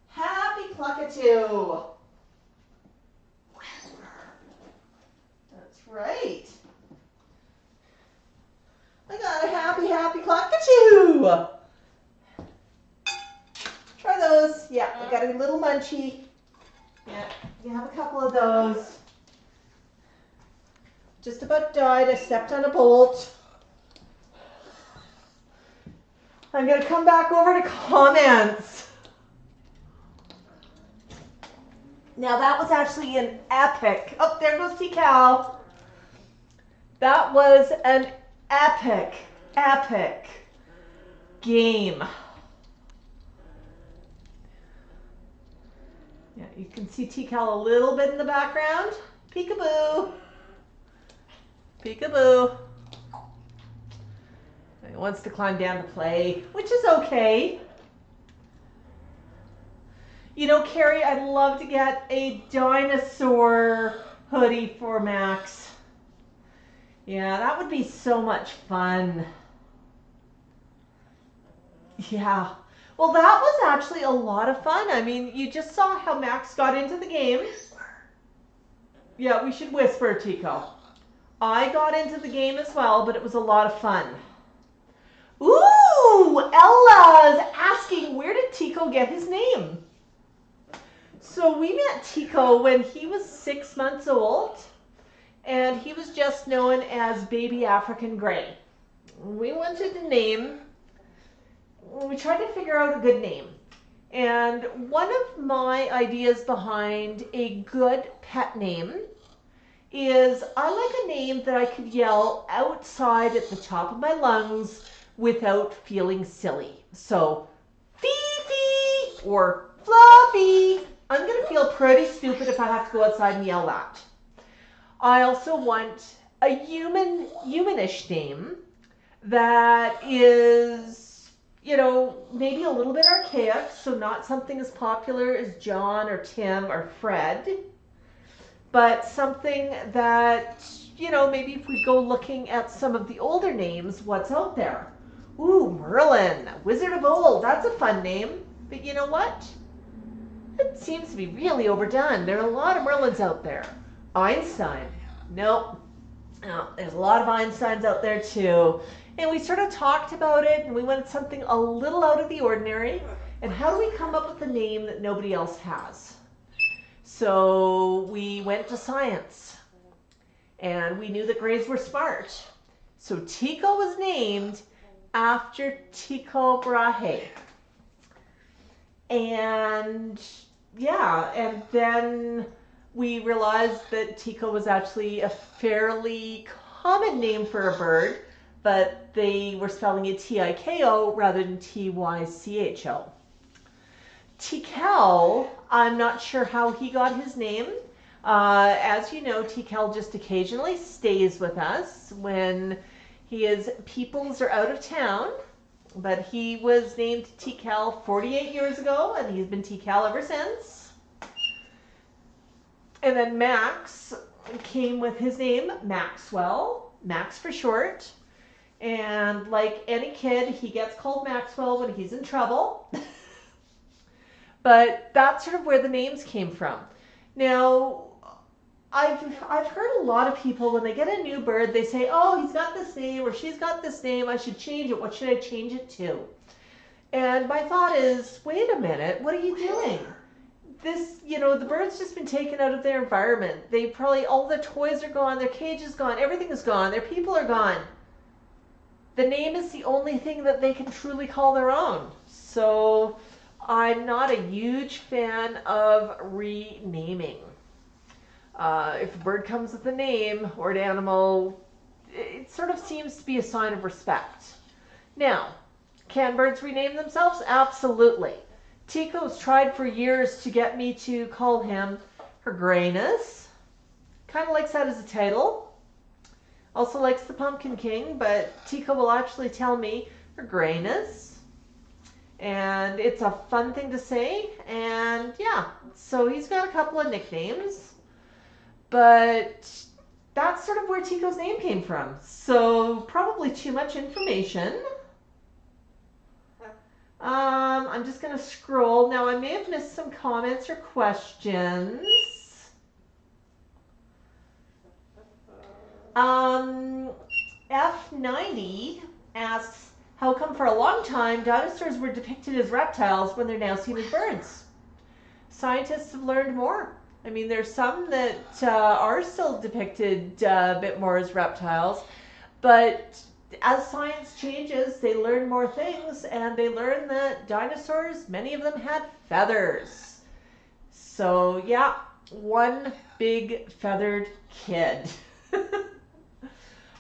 Happy Cluckatoo. That's right. I got a happy Cluckatoo. Try those. Yeah, I got a little munchie. Yeah, you have a couple of those. Just about died. I stepped on a bolt. I'm going to come back over to comments. Now that was actually an epic. Oh, there goes Tikal. That was an epic game. Yeah, you can see Tikal a little bit in the background. Peekaboo. Peekaboo. He wants to climb down to play, which is okay. You know, Carrie, I'd love to get a dinosaur hoodie for Max. Yeah, that would be so much fun. Yeah. Well, that was actually a lot of fun. I mean, you just saw how Max got into the game. Yeah, we should whisper, Tico. I got into the game as well, but it was a lot of fun. Ooh, Ella's asking, where did Tico get his name? So we met Tycho when he was 6 months old, and he was just known as Baby African Grey. We wanted to name, we tried to figure out a good name. And one of my ideas behind a good pet name is I like a name that I could yell outside at the top of my lungs without feeling silly. So, Fifi or Fluffy. I'm going to feel pretty stupid if I have to go outside and yell that. I also want a humanish name that is, you know, maybe a little bit archaic, so not something as popular as John or Tim or Fred, but something that, you know, maybe if we go looking at some of the older names, what's out there? Ooh, Merlin, Wizard of Old, that's a fun name, but you know what? It seems to be really overdone. There are a lot of Merlins out there. Einstein, nope. No, there's a lot of Einsteins out there too. And we sort of talked about it, and we wanted something a little out of the ordinary. And how do we come up with a name that nobody else has? So we went to science, and we knew that Greys were smart. So Tycho was named after Tycho Brahe. And yeah, and then we realized that Tycho was actually a fairly common name for a bird, but they were spelling it T-I-K-O rather than T-Y-C-H-O. Tikal, I'm not sure how he got his name. As you know, Tikal just occasionally stays with us when his peoples are out of town. But he was named Tikal 48 years ago, and he's been Tikal ever since. And then Max came with his name, Maxwell, Max for short. And like any kid, he gets called Maxwell when he's in trouble. But that's sort of where the names came from. Now, I've heard a lot of people when they get a new bird, they say, oh, he's got this name or she's got this name, I should change it. What should I change it to? And my thought is, wait a minute, what are you doing? This, you know, the bird's just been taken out of their environment. They probably, all their toys are gone, their cage is gone, everything is gone, their people are gone. The name is the only thing that they can truly call their own. So I'm not a huge fan of renaming. If a bird comes with a name or an animal, it sort of seems to be a sign of respect. Now, can birds rename themselves? Absolutely. Tycho's tried for years to get me to call him Her Grayness. Kind of likes that as a title. Also likes the Pumpkin King, but Tycho will actually tell me Her Grayness. And it's a fun thing to say. And yeah, so he's got a couple of nicknames. But that's sort of where Tycho's name came from. So probably too much information. I'm just going to scroll. Now, I may have missed some comments or questions. F90 asks, how come for a long time dinosaurs were depicted as reptiles when they're now seen as birds? Scientists have learned more. I mean, there's some that are still depicted a bit more as reptiles, but as science changes, they learn more things, and they learn that dinosaurs, many of them had feathers. So yeah, one big feathered kid.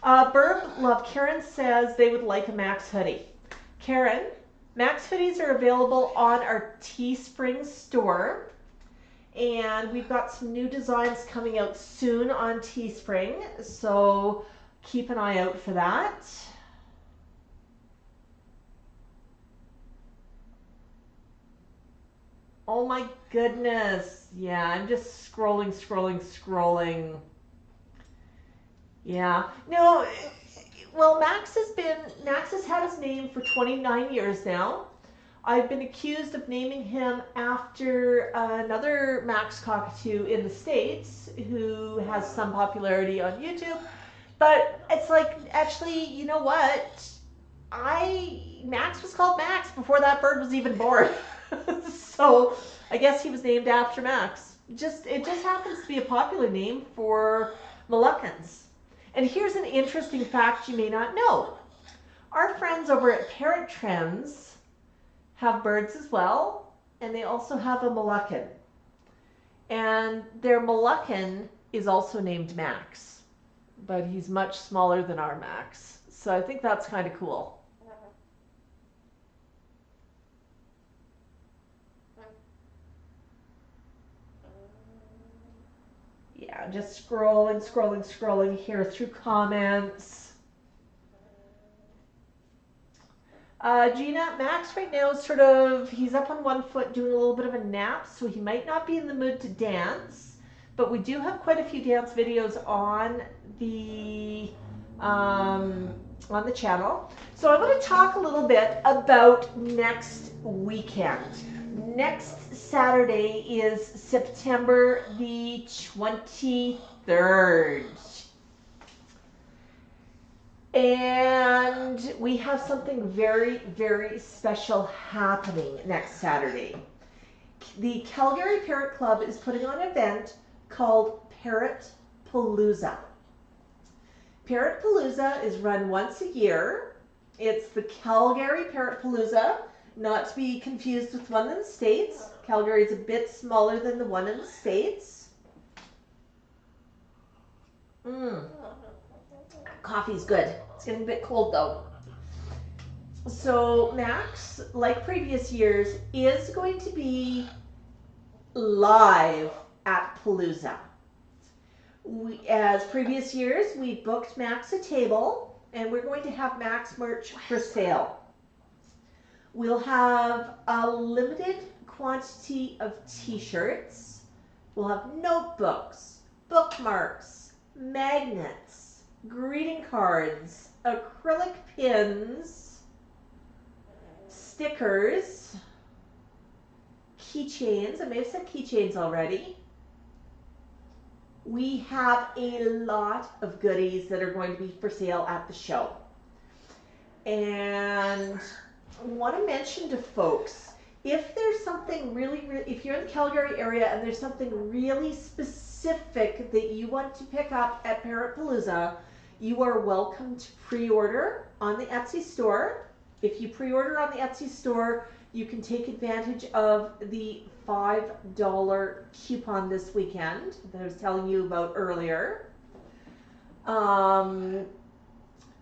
Burb Love Karen says they would like a Max hoodie. Karen, Max hoodies are available on our Teespring store. And we've got some new designs coming out soon on Teespring, so keep an eye out for that. Oh my goodness. Yeah, I'm just scrolling. Yeah. No, well, Max has had his name for 29 years now. I've been accused of naming him after another Max cockatoo in the States who has some popularity on YouTube. But it's like, actually, you know what? Max was called Max before that bird was even born. So I guess he was named after Max. It just happens to be a popular name for Moluccans. And here's an interesting fact you may not know. Our friends over at Parrot Trends have birds as well, and they also have a Moluccan. And their Moluccan is also named Max, but he's much smaller than our Max. So I think that's kind of cool. Yeah, just scrolling here through comments. Gina, Max right now is he's up on one foot doing a little bit of a nap, so he might not be in the mood to dance, but we do have quite a few dance videos on the channel. So I want to talk a little bit about next weekend. Next Saturday is September the 23rd. And we have something very, very special happening next Saturday. The Calgary Parrot Club is putting on an event called Parrot Palooza. Parrot Palooza is run once a year. It's the Calgary Parrot Palooza, not to be confused with one in the States. Calgary is a bit smaller than the one in the States. Coffee's good. It's getting a bit cold though. So Max, like previous years, is going to be live at Palooza. As previous years, we booked Max a table, and we're going to have Max merch for sale. We'll have a limited quantity of t-shirts. We'll have notebooks, bookmarks, magnets, greeting cards, acrylic pins, stickers, keychains. I may have said keychains already. We have a lot of goodies that are going to be for sale at the show. And I want to mention to folks, if there's something if you're in the Calgary area and there's something really specific that you want to pick up at Parrot Palooza, you are welcome to pre-order on the Etsy store. If you pre-order on the Etsy store, you can take advantage of the $5 coupon this weekend that I was telling you about earlier. And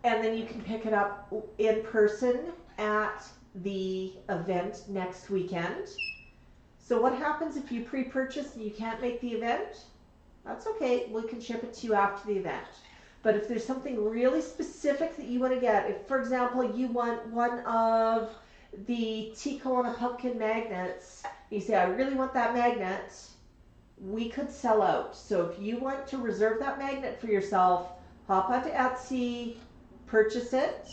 then you can pick it up in person at the event next weekend. So what happens if you pre-purchase and you can't make the event? That's okay, we can ship it to you after the event. But if there's something really specific that you want to get, if for example you want one of the Tycho and a pumpkin magnets, you say, I really want that magnet, we could sell out. So if you want to reserve that magnet for yourself, hop onto Etsy, purchase it.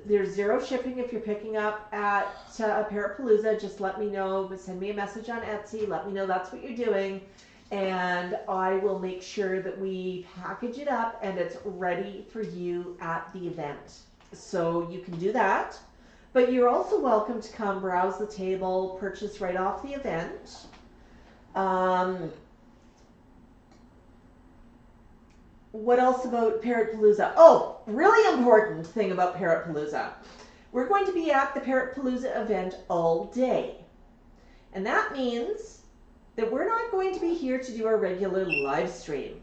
There's zero shipping if you're picking up at Parrot Palooza. Just let me know, send me a message on Etsy, let me know that's what you're doing, and I will make sure that we package it up and it's ready for you at the event. So you can do that. But you're also welcome to come browse the table, purchase right off the event. What else about Parrot Palooza? Oh, really important thing about Parrot Palooza. We're going to be at the Parrot Palooza event all day. And that means that we're not going to be here to do our regular live stream.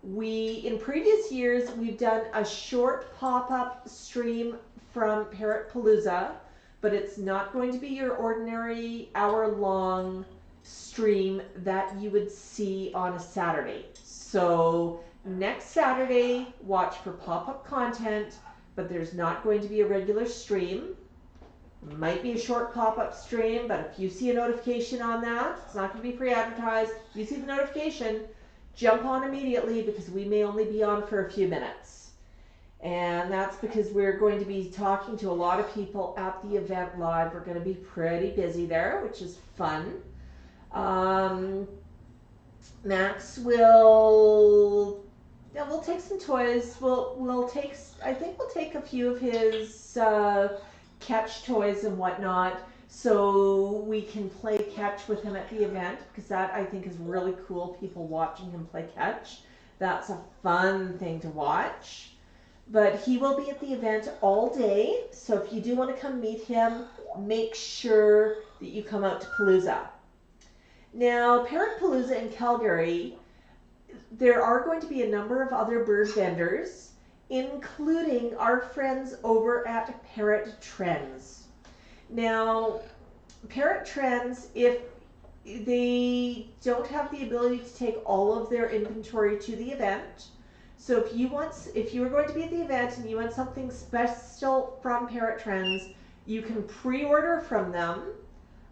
In previous years, we've done a short pop-up stream from Parrot Palooza, but it's not going to be your ordinary hour-long stream that you would see on a Saturday. So next Saturday, watch for pop-up content, but there's not going to be a regular stream. Might be a short pop-up stream, but if you see a notification on that, it's not going to be pre-advertised. If you see the notification, jump on immediately, because we may only be on for a few minutes. And that's because we're going to be talking to a lot of people at the event live. We're going to be pretty busy there, which is fun. Max will, yeah, we'll take some toys. I think we'll take a few of his catch toys and whatnot, So we can play catch with him at the event, because that I think is really cool, people watching him play catch. That's a fun thing to watch. But he will be at the event all day, so if you do want to come meet him, make sure that you come out to Palooza. Now, Parrot Palooza in Calgary, there are going to be a number of other bird vendors, including our friends over at Parrot Trends. Now, Parrot Trends, if they don't have the ability to take all of their inventory to the event, so if you are going to be at the event and you want something special from Parrot Trends, you can pre-order from them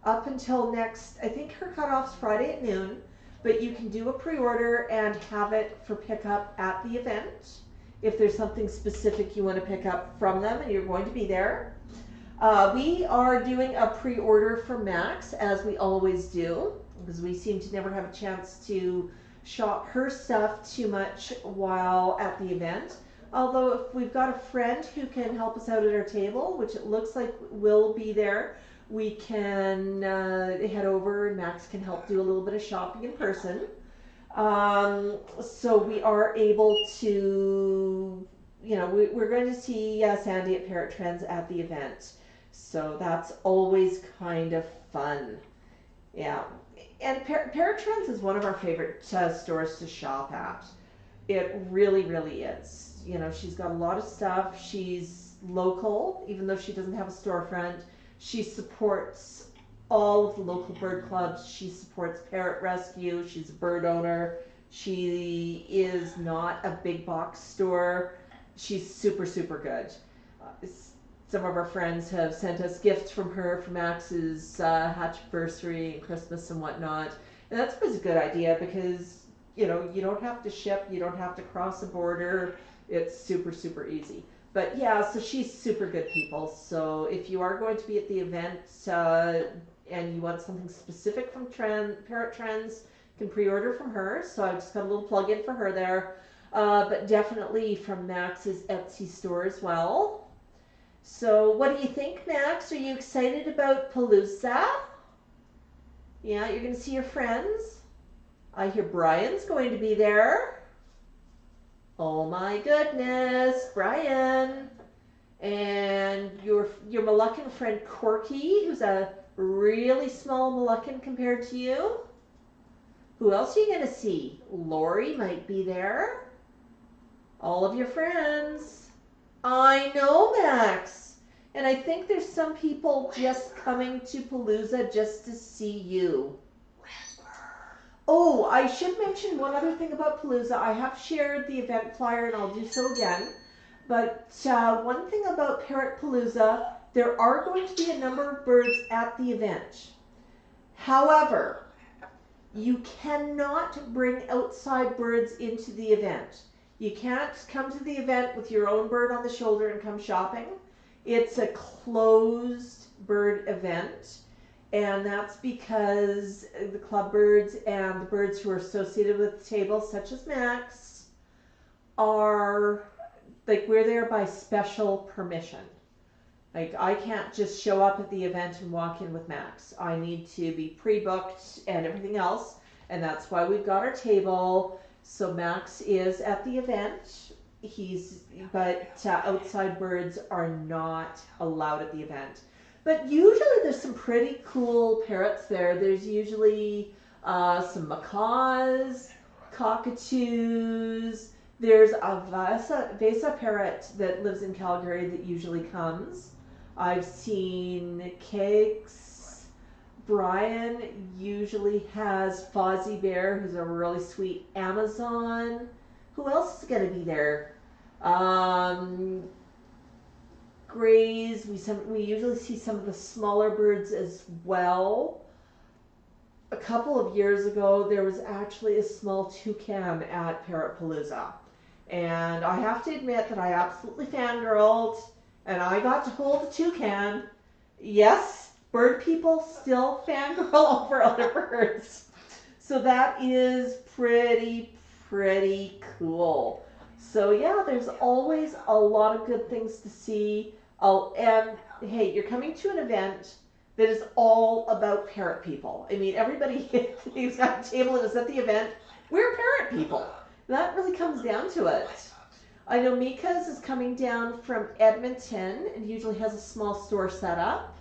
up until next, I think her cutoff's Friday at noon, but you can do a pre-order and have it for pickup at the event if there's something specific you want to pick up from them and you're going to be there. We are doing a pre-order for Max, as we always do, because we seem to never have a chance to shop her stuff too much while at the event. Although if we've got a friend who can help us out at our table, which it looks like will be there, we can head over and Max can help do a little bit of shopping in person. So we are able to, we're going to see Sandy at Parrot Trends at the event. So that's always kind of fun. Yeah. And Parrot Trends is one of our favorite stores to shop at. It really, really is. She's got a lot of stuff. She's local, even though she doesn't have a storefront. She supports all of the local bird clubs. She supports Parrot Rescue. She's a bird owner. She is not a big box store. She's super, super good. Some of our friends have sent us gifts from her for Max's hatchversary and Christmas and whatnot. And that's always a good idea because, you don't have to ship, you don't have to cross a border. It's super, super easy. But yeah, so she's super good people. So if you are going to be at the event and you want something specific from Parrot Trends, you can pre-order from her. So I just got a little plug in for her there. But definitely from Max's Etsy store as well. So what do you think, Max? Are you excited about Palooza? Yeah, you're going to see your friends. I hear Brian's going to be there. Oh my goodness, Brian. And your Moluccan friend Corky, who's a really small Moluccan compared to you. Who else are you going to see? Lori might be there. All of your friends. I know, Max. And I think there's some people just coming to Palooza just to see you. Oh, I should mention one other thing about Palooza. I have shared the event flyer and I'll do so again. But one thing about Parrot Palooza, there are going to be a number of birds at the event. However, you cannot bring outside birds into the event. You can't come to the event with your own bird on the shoulder and come shopping. It's a closed bird event, and that's because the club birds and the birds who are associated with the table, such as Max, are, we're there by special permission. I can't just show up at the event and walk in with Max. I need to be pre-booked and everything else, and that's why we've got our table. So Max is at the event. But outside birds are not allowed at the event. But usually there's some pretty cool parrots there. There's usually some macaws, cockatoos. There's a Vesa parrot that lives in Calgary that usually comes. I've seen cakes. Brian usually has Fozzie Bear, who's a really sweet Amazon. Who else is going to be there? Grays. We usually see some of the smaller birds as well. A couple of years ago, there was actually a small toucan at Parrot Palooza. And I have to admit that I absolutely fangirled, and I got to hold the toucan. Yes, bird people still fangirl over other birds. So that is pretty cool. So yeah, there's always a lot of good things to see. And hey, you're coming to an event. that is all about parrot people. I mean, everybody who's got a table and is at the event, we're parrot people. That really comes down to it. I know Mika's is coming down from Edmonton and usually has a small store set up.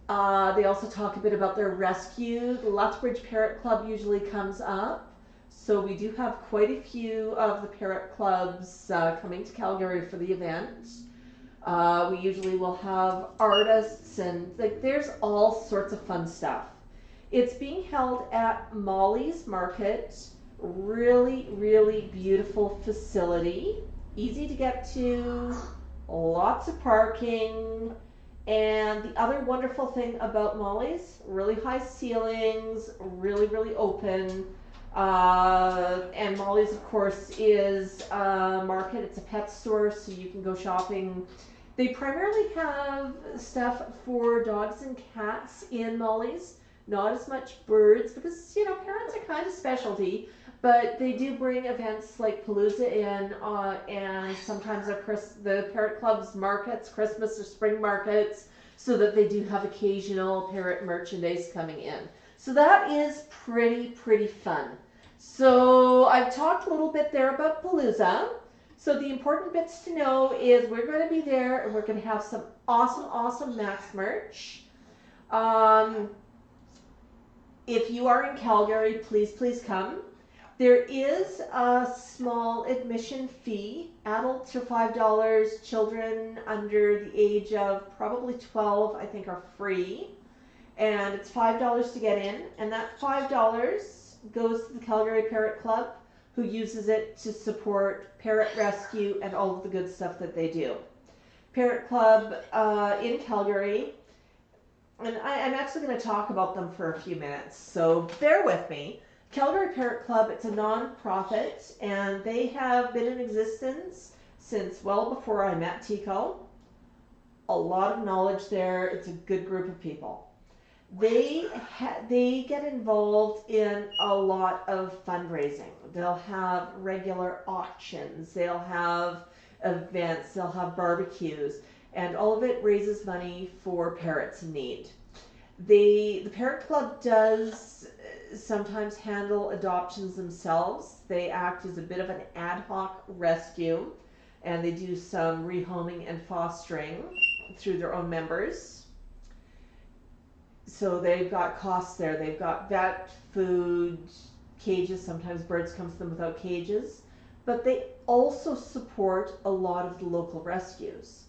They also talk a bit about their rescue. The Lethbridge Parrot Club usually comes up. So we do have quite a few of the parrot clubs coming to Calgary for the event. We usually will have artists and there's all sorts of fun stuff. It's being held at Molly's Market. Really, really beautiful facility. Easy to get to. Lots of parking. And the other wonderful thing about Molly's, really high ceilings, really, really open. And Molly's, of course, is a market. It's a pet store, so you can go shopping. They primarily have stuff for dogs and cats in Molly's. Not as much birds, because, you know, parrots are kind of specialty. But they do bring events like Palooza in, and sometimes the Parrot Club's markets, Christmas or spring markets, so that they do have occasional parrot merchandise coming in. So that is pretty fun. So I've talked a little bit there about Palooza. So the important bits to know is we're going to be there and we're going to have some awesome Max merch. If you are in Calgary, please come. There is a small admission fee. Adults are $5. Children under the age of probably 12, I think, are free. And it's $5 to get in. And that $5 goes to the Calgary Parrot Club, who uses it to support parrot rescue and all of the good stuff that they do. Parrot Club in Calgary. And I'm actually going to talk about them for a few minutes, so bear with me. Calgary Parrot Club, it's a non-profit, and they have been in existence since well before I met Tikal. A lot of knowledge there. It's a good group of people. They get involved in a lot of fundraising. They'll have regular auctions. They'll have events. They'll have barbecues. And all of it raises money for parrots in need. The Parrot Club does sometimes handle adoptions themselves. They act as a bit of an ad hoc rescue, and they do some rehoming and fostering through their own members. So they've got costs there. They've got vet, food, cages. Sometimes birds come to them without cages. But they also support a lot of the local rescues.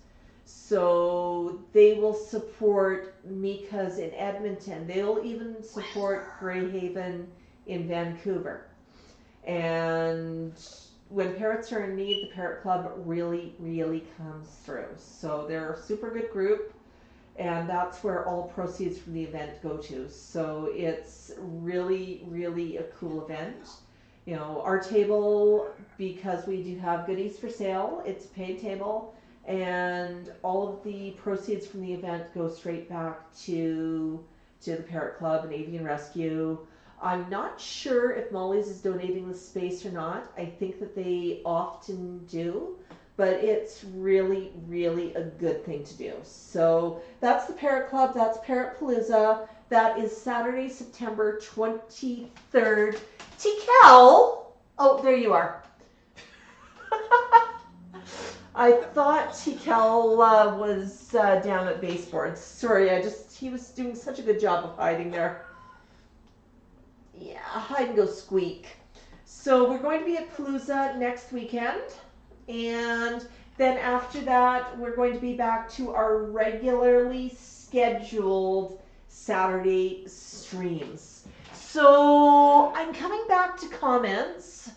So they will support Mika's in Edmonton. They'll even support Greyhaven in Vancouver. And when parrots are in need, the Parrot Club really comes through. So they're a super good group, and that's where all proceeds from the event go to. So it's really a cool event. You know, our table, because we do have goodies for sale, it's a paid table. And all of the proceeds from the event go straight back to the Parrot Club and Avian Rescue. I'm not sure if Molly's is donating the space or not. I think that they often do, but it's really a good thing to do. So that's the Parrot Club. That's Parrot Palooza. That is Saturday, September 23rd. Tikal! Oh, there you are. I thought Tikal was down at baseboards. Sorry, he was doing such a good job of hiding there. Yeah, hide and go squeak. So we're going to be at Palooza next weekend. And then after that, we're going to be back to our regularly scheduled Saturday streams. So I'm coming back to comments.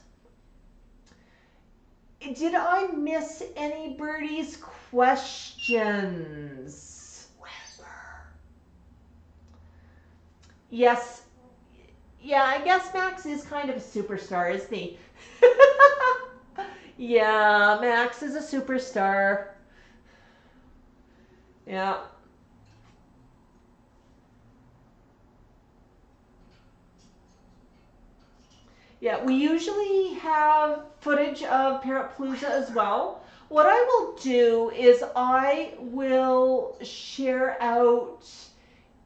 Did I miss anybody's questions? Yes. Yeah, I guess Max is kind of a superstar, isn't he? Yeah, Max is a superstar. Yeah. Yeah, we usually have footage of Parrot Palooza as well. What I will do is I will share out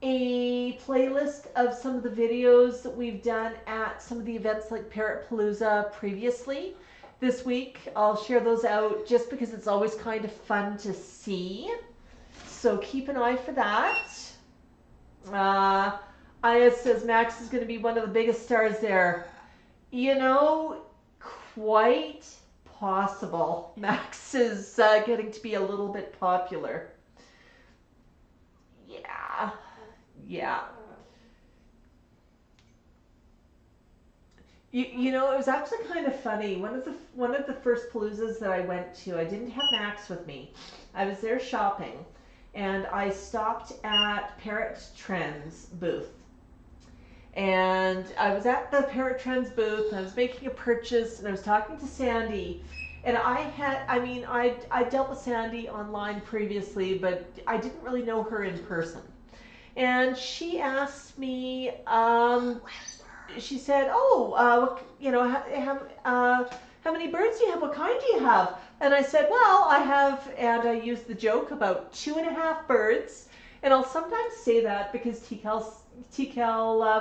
a playlist of some of the videos that we've done at some of the events like Parrot Palooza previously. This week I'll share those out just because it's always kind of fun to see. So keep an eye for that. Aya says Max is going to be one of the biggest stars there. You know, quite possible. Max is getting to be a little bit popular. Yeah. Yeah. You know, it was actually kind of funny. One of the first paloozas that I went to, I didn't have Max with me. I was there shopping, and I stopped at Parrot Trends booth. And I was at the Parrot Trends booth, and I was making a purchase, and I was talking to Sandy. And I dealt with Sandy online previously, but I didn't really know her in person. And she asked me, she said, "Oh, you know, how many birds do you have? What kind do you have?" And I said, "Well, I have," and I used the joke about 2.5 birds. And I'll sometimes say that because Tikal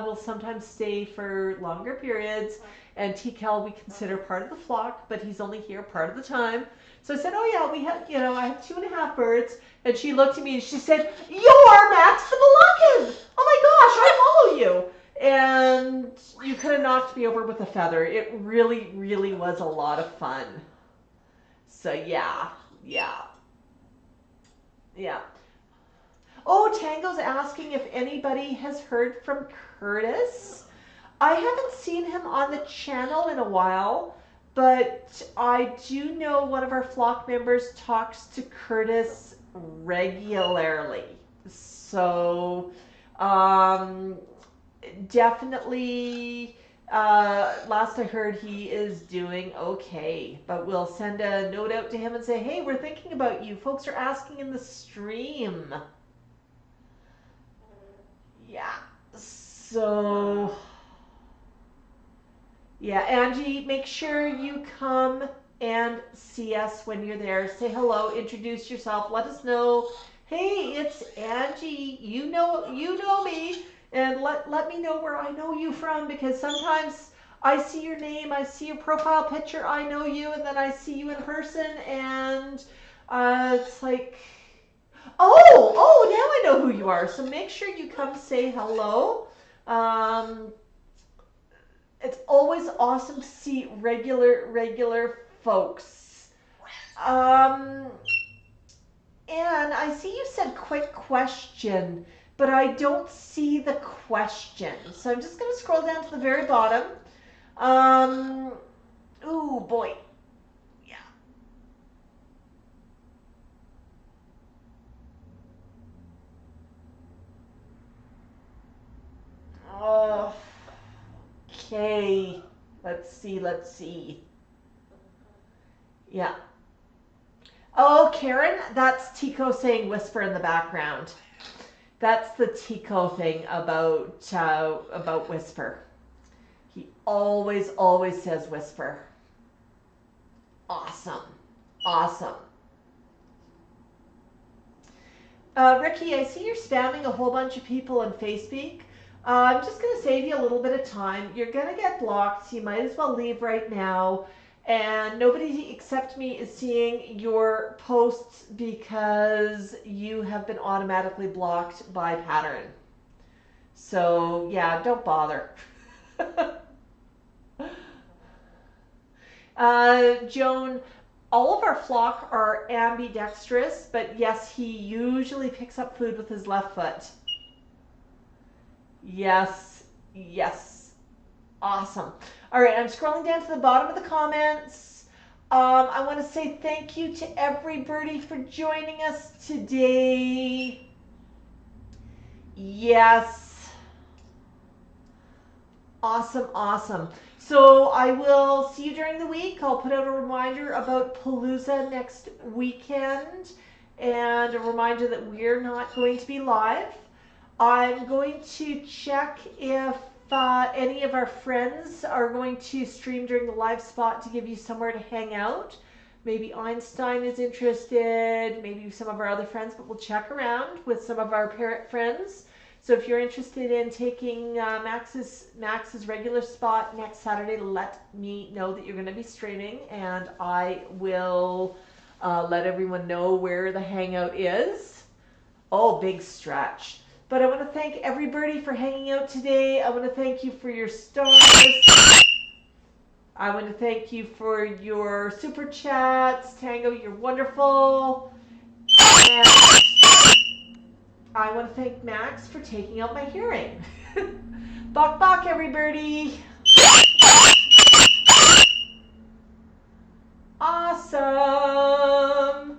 will sometimes stay for longer periods, and Tikal we consider part of the flock, but he's only here part of the time. So I said, "Oh yeah, we have, you know, I have 2.5 birds." And she looked at me and she said, "You're Max the Moluccan! Oh my gosh, I follow you!" And you could have knocked me over with a feather. It really, really was a lot of fun. So yeah. Oh, Tango's asking if anybody has heard from Curtis. I haven't seen him on the channel in a while, but I do know one of our flock members talks to Curtis regularly. So, definitely, last I heard he is doing okay, but we'll send a note out to him and say, "Hey, we're thinking about you. Folks are asking in the stream." Yeah, so, yeah, Angie, make sure you come and see us when you're there. Say hello, introduce yourself, let us know, "Hey, it's Angie, you know me," and let me know where I know you from, because sometimes I see your name, I see your profile picture, I know you, and then I see you in person, and it's like, oh, now I know who you are. So make sure you come say hello. It's always awesome to see regular folks. And I see you said quick question, but I don't see the question. So I'm just going to scroll down to the very bottom. Ooh, boy. Oh, okay. Let's see. Yeah. Oh, Karen, that's Tico saying whisper in the background. That's the Tico thing about whisper. He always says whisper. Awesome. Ricky, I see you're spamming a whole bunch of people on Facebeak. I'm just going to save you a little bit of time. You're going to get blocked. So you might as well leave right now. And nobody except me is seeing your posts because you have been automatically blocked by Pattern. So yeah, don't bother. Joan, all of our flock are ambidextrous, but yes, he usually picks up food with his left foot. Yes. Awesome. All right, I'm scrolling down to the bottom of the comments. I want to say thank you to everybody for joining us today. Yes. Awesome. So I will see you during the week. I'll put out a reminder about Palooza next weekend and a reminder that we're not going to be live. I'm going to check if any of our friends are going to stream during the live spot to give you somewhere to hang out. Maybe Einstein is interested, maybe some of our other friends, but we'll check around with some of our Parrot friends. So if you're interested in taking Max's regular spot next Saturday, let me know that you're going to be streaming, and I will let everyone know where the hangout is. Oh, big stretch. But I want to thank everybody for hanging out today. I want to thank you for your stars. I want to thank you for your super chats. Tango, you're wonderful. And I want to thank Max for taking out my hearing. Bok bok, everybody. Awesome.